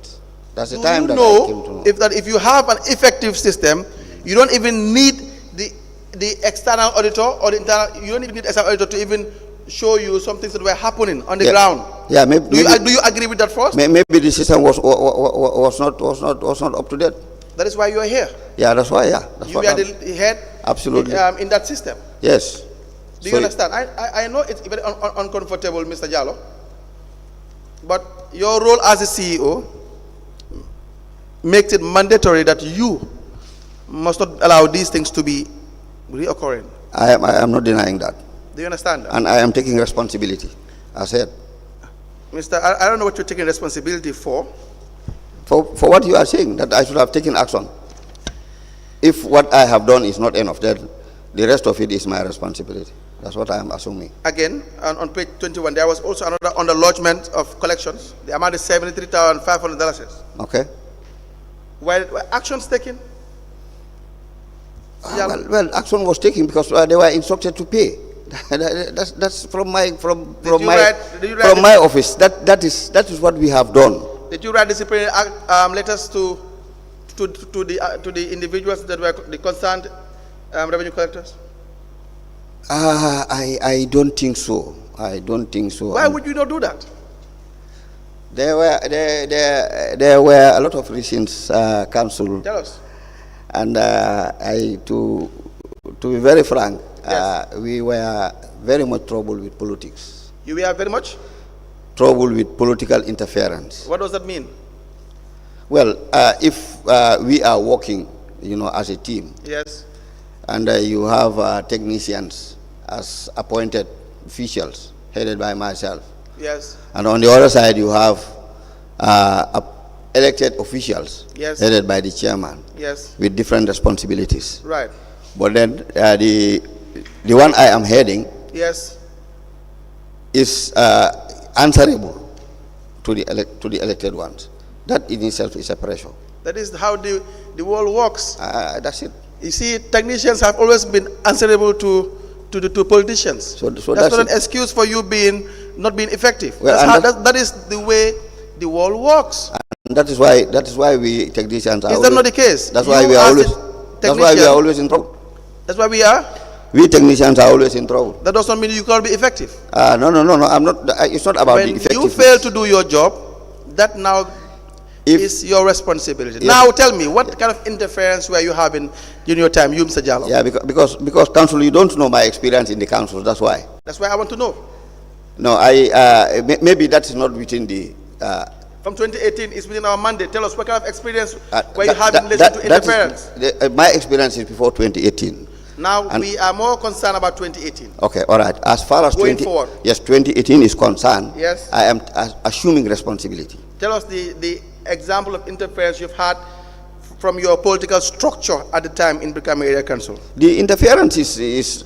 That's the time that I came to know. If you have an effective system, you don't even need the external auditor or the internal. You don't even need external auditor to even show you some things that were happening on the ground. Yeah, maybe. Do you agree with that first? Maybe the system was not up to date. That is why you are here. Yeah, that's why. Yeah, you are the head. Absolutely. In that system. Yes. Do you understand? I know it's very uncomfortable, Mr. Jallow, but your role as a CEO makes it mandatory that you must not allow these things to be reoccurring. I am not denying that. Do you understand that? And I am taking responsibility. I said. Mister, I don't know what you're taking responsibility for. For what you are saying, that I should have taken action. If what I have done is not enough, then the rest of it is my responsibility. That's what I am assuming. Again, on page 21, there was also another under lodgement of collections. The amount is $73,500. Okay. Were actions taken? Well, action was taken because they were instructed to pay. That's from my office. That is what we have done. Did you write disciplinary letters to the individuals that were the concerned revenue collectors? I don't think so. I don't think so. Why would you not do that? There were a lot of reasons, Council. Tell us. And to be very frank, yes. We were very much troubled with politics. You were very much trouble with political interference. What does that mean? Well, if we are working, as a team. Yes. And you have technicians as appointed officials headed by myself. Yes. And on the other side, you have elected officials, yes, headed by the chairman, yes, with different responsibilities. Right. But then the one I am heading, yes, is answerable to the elected ones. That in itself is a pressure. That is how the world works. That's it. You see, technicians have always been answerable to politicians. So that's not an excuse for you not being effective. Well, that is the way the world works. And that is why we technicians are. Is that not the case? That's why we are always. That's why we are always in trouble. That's why we are. We technicians are always in trouble. That doesn't mean you can't be effective. No. I'm not. It's not about the effectiveness. When you fail to do your job, that now is your responsibility. Yes. Now tell me, what kind of interference were you having during your time, you, Mr. Jallow? Yeah, because council, you don't know my experience in the council. That's why. That's why I want to know. No, maybe that's not within the. From 2018, it's within our mandate. Tell us what kind of experience were you having in relation to interference? My experience is before 2018. Now we are more concerned about 2018. Okay, all right. As far as going forward, yes, 2018 is concerned. Yes, I am assuming responsibility. Tell us the example of interference you've had from your political structure at the time in Brikama Area Council. The interference is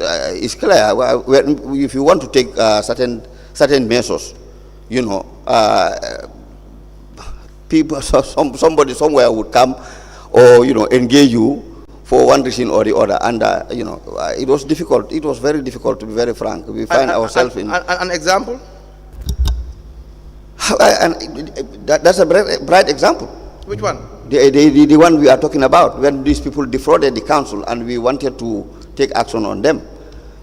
clear. If you want to take certain measures, people, somebody somewhere would come, or engage you for one reason or the other, and it was difficult. It was very difficult, to be very frank. We find ourselves in an example. That's a bright example. Which one? The one we are talking about, when these people defrauded the council and we wanted to take action on them.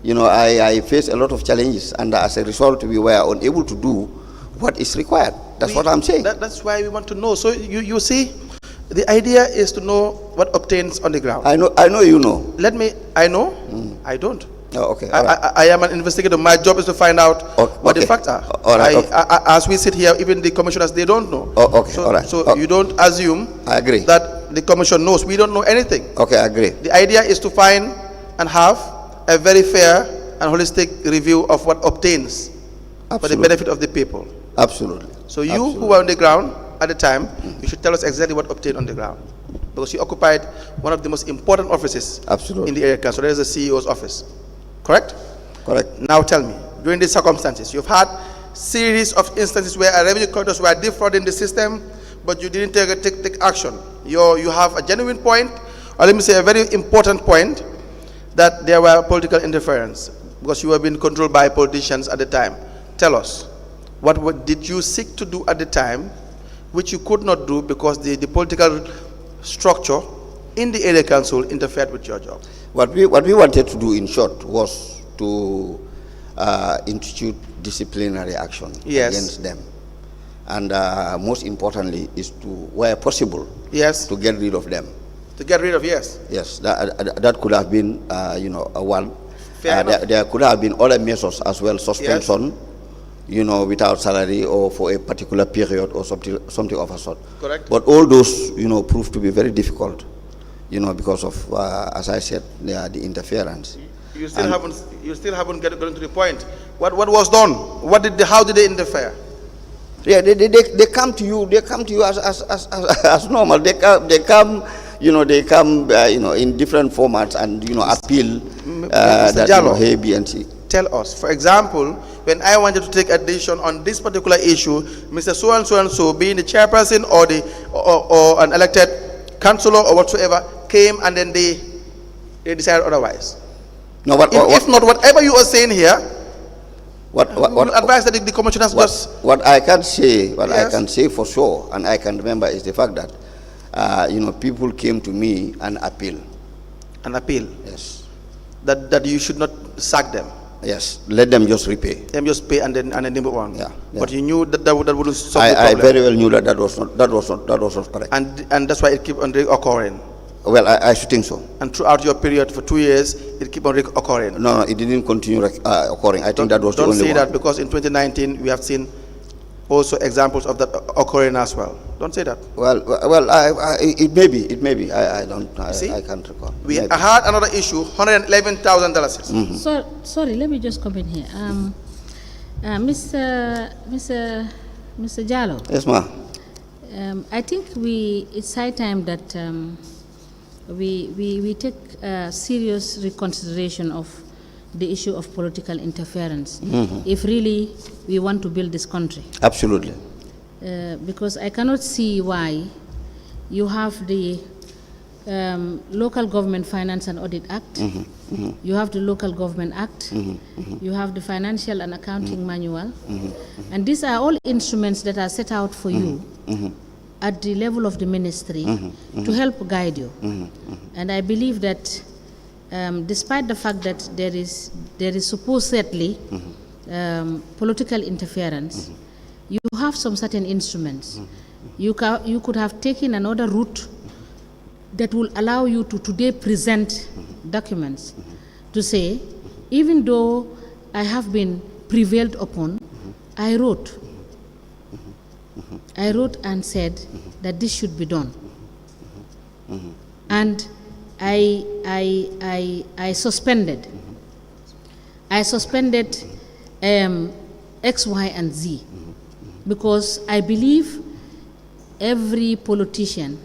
I faced a lot of challenges, and as a result, we were unable to do what is required. That's what I'm saying. That's why we want to know. So you see, the idea is to know what obtains on the ground. I know you know. I know? I don't. Oh, okay. I am an investigator. My job is to find out what the facts are. All right. As we sit here, even the commissioners, they don't know. Oh, okay. All right. So you don't assume. I agree. That the commission knows. We don't know anything. Okay, I agree. The idea is to find and have a very fair and holistic review of what obtains for the benefit of the people. Absolutely. So you who were on the ground at the time, you should tell us exactly what obtained on the ground, because you occupied one of the most important offices in the area council. There is the CEO's office. Correct? Correct. Now tell me, during these circumstances, you've had series of instances where revenue collectors were defrauding the system, but you didn't take action. You have a genuine point, or let me say a very important point, that there were political interference, because you were being controlled by politicians at the time. Tell us, what did you seek to do at the time, which you could not do because the political structure in the area council interfered with your job? What we wanted to do, in short, was to institute disciplinary action against them, and most importantly is to, where possible, to get rid of them. To get rid of, yes, that could have been a one. There could have been other measures as well, suspension, without salary or for a particular period or something of a sort. Correct. But all those proved to be very difficult. because of, as I said, the interference. You still haven't gotten to the point. What was done? How did they interfere? Yeah, they come to you. They come to you as normal. They come. They come. In different formats and appeal that Jallow, A, B, and C. Tell us, for example, when I wanted to take a decision on this particular issue, Mr. So and so, being the chairperson or an elected councillor or whatsoever, came and then they decided otherwise. No, if not, whatever you are saying here, what advice that the commissioners just. What I can say, Yes. I can say for sure, and I can remember, is the fact that people came to me and appeal. An appeal. Yes. That you should not sack them. Yes. Let them just repay. Them just pay and then they move on. Yeah. But you knew that wouldn't solve the I problem. very well knew that was not correct. And that's why it kept on reoccurring. Well, I should think so. And throughout your period for 2 years, it kept on reoccurring. No, it didn't continue occurring. I think that was the only one. Don't say that, because in 2019 we have seen also examples of that occurring as well. Don't say that. Well, it may be. I can't recall. We had another issue, $111,000. Sorry, let me just come in here. Mr. Jallow. Yes, ma'am. I think it's high time that we take serious reconsideration of the issue of political interference, if really we want to build this country. Absolutely. Because I cannot see why you have the Local Government Finance and Audit Act, you have the Local Government Act, you have the Financial and Accounting Manual, and these are all instruments that are set out for you at the level of the ministry to help guide you. And I believe that despite the fact that there is supposedly political interference, you have some certain instruments. You could have taken another route that will allow you to today present documents to say, even though I have been prevailed upon, I wrote and said that this should be done. And I suspended X, Y, and Z, because I believe every politician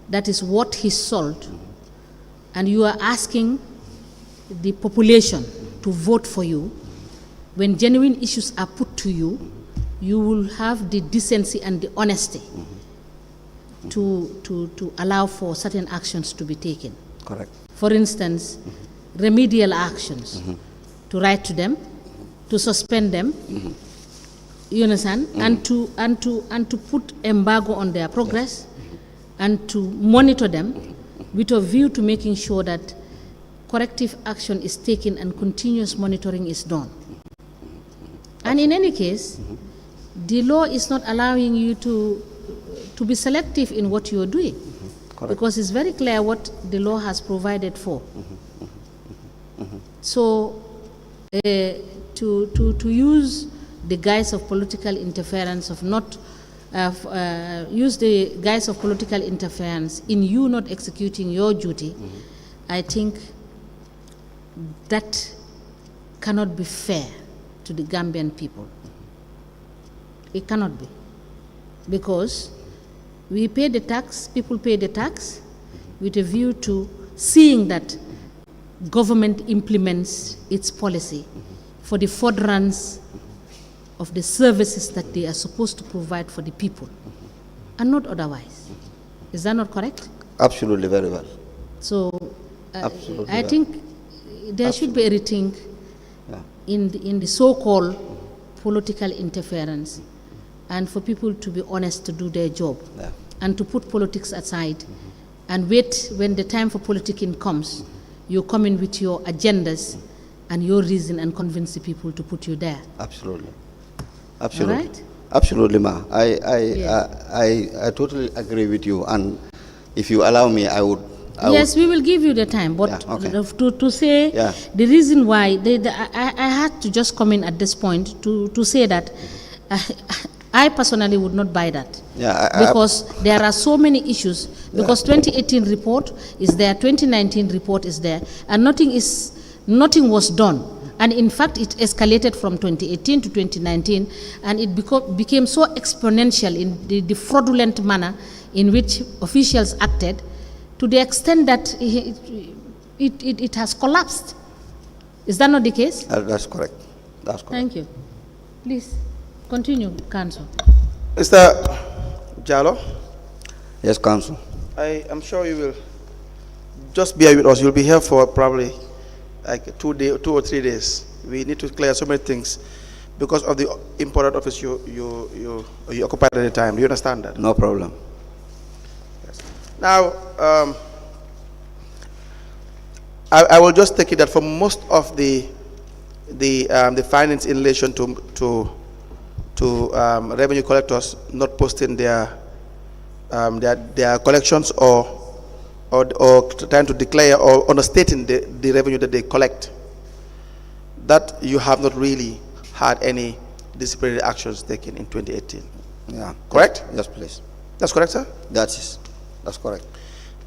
that is worth his salt, and you are asking the population to vote for you, when genuine issues are put to you, you will have the decency and the honesty to allow for certain actions to be taken. Correct. For instance, remedial actions, to write to them, to suspend them, you understand, and to put embargo on their progress, and to monitor them with a view to making sure that corrective action is taken and continuous monitoring is done. And in any case, the law is not allowing you to be selective in what you are doing, because it's very clear what the law has provided for. So to use the guise of political interference, use the guise of political interference in you not executing your duty, I think that cannot be fair to the Gambian people. It cannot be, because we pay the tax, people pay the tax with a view to seeing that government implements its policy for the furtherance of the services that they are supposed to provide for the people, and not otherwise. Is that not correct? Absolutely, very well. So Absolutely I think there should be a rethink in the so-called political interference, and for people to be honest to do their job, and to put politics aside, and wait when the time for politicking comes, you come in with your agendas and your reason and convince the people to put you there. Absolutely. Absolutely. All right? Absolutely, ma. I totally agree with you, and if you allow me, I would. Yes, we will give you the time, but to say the reason why I had to just come in at this point to say that I personally would not buy that. because there are so many issues. Because 2018 report is there, 2019 report is there, and nothing was done. And in fact, it escalated from 2018 to 2019, and it became so exponential in the fraudulent manner in which officials acted, to the extent that it has collapsed. Is that not the case? That's correct. That's correct. Thank you. Please continue, Council. Mr. Jallow? Yes, Council. I am sure you will just bear with us. You'll be here for probably like 2 or 3 days. We need to clear so many things because of the important office you occupied at the time. Do you understand that? No problem. Yes. Now, I will just take it that for most of the findings in relation to revenue collectors not posting their collections or trying to declare or understating the revenue that they collect, that you have not really had any disciplinary actions taken in 2018. Yeah. Correct? Yes, please. That's correct, sir? That's correct.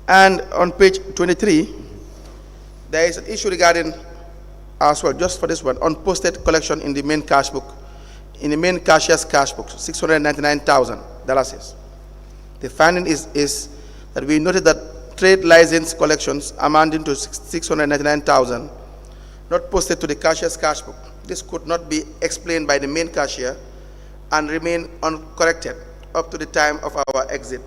And on page 23, there is an issue regarding, as well, just for this one, unposted collection in the main cash book, in the main cashier's cash book, $699,000. The finding is that we noted that trade license collections amounting to $699,000 not posted to the cashier's cash book. This could not be explained by the main cashier and remain uncorrected up to the time of our exit.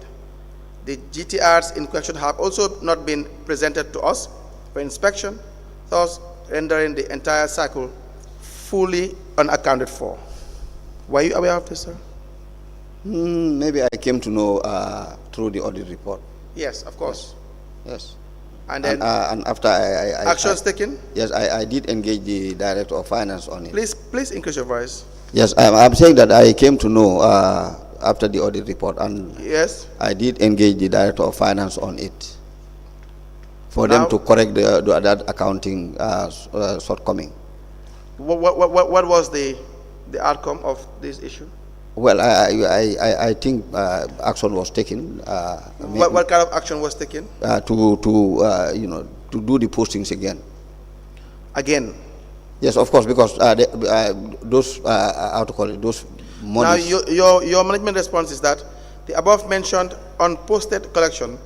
The GTRs in question have also not been presented to us for inspection, thus rendering the entire cycle fully unaccounted for. Were you aware of this, sir? Maybe I came to know through the audit report. Yes, of course. Yes. And then and after actions taken? Yes, I did engage the Director of Finance on it. Please increase your voice. Yes, I'm saying that I came to know after the audit report, and yes, I did engage the Director of Finance on it for them to correct that accounting shortcoming. What was the outcome of this issue? Well, I think action was taken. What kind of action was taken? To do the postings again. Again? Yes, of course, because those how to call it, those monies. Now, your management response is that the above mentioned unposted collection,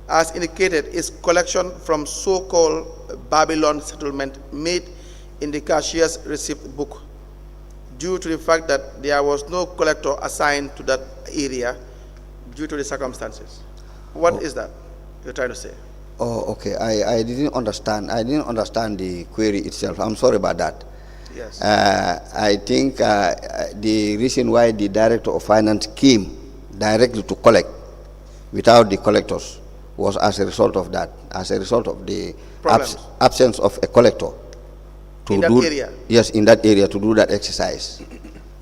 as indicated, is collection from so-called Babylon settlement made in the cashier's receipt book, due to the fact that there was no collector assigned to that area due to the circumstances. What is that you're trying to say? Oh, okay. I didn't understand. I didn't understand the query itself. I'm sorry about that. Yes. I think the reason why the Director of Finance came directly to collect without the collectors was as a result of that, as a result of the absence of a collector. In that area? Yes, in that area, to do that exercise.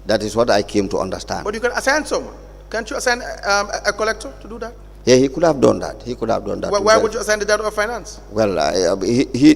That is what I came to understand. But you can assign someone. Can't you assign a collector to do that? Yeah, he could have done that. He could have done that. Why would you assign the Director of Finance? Well, he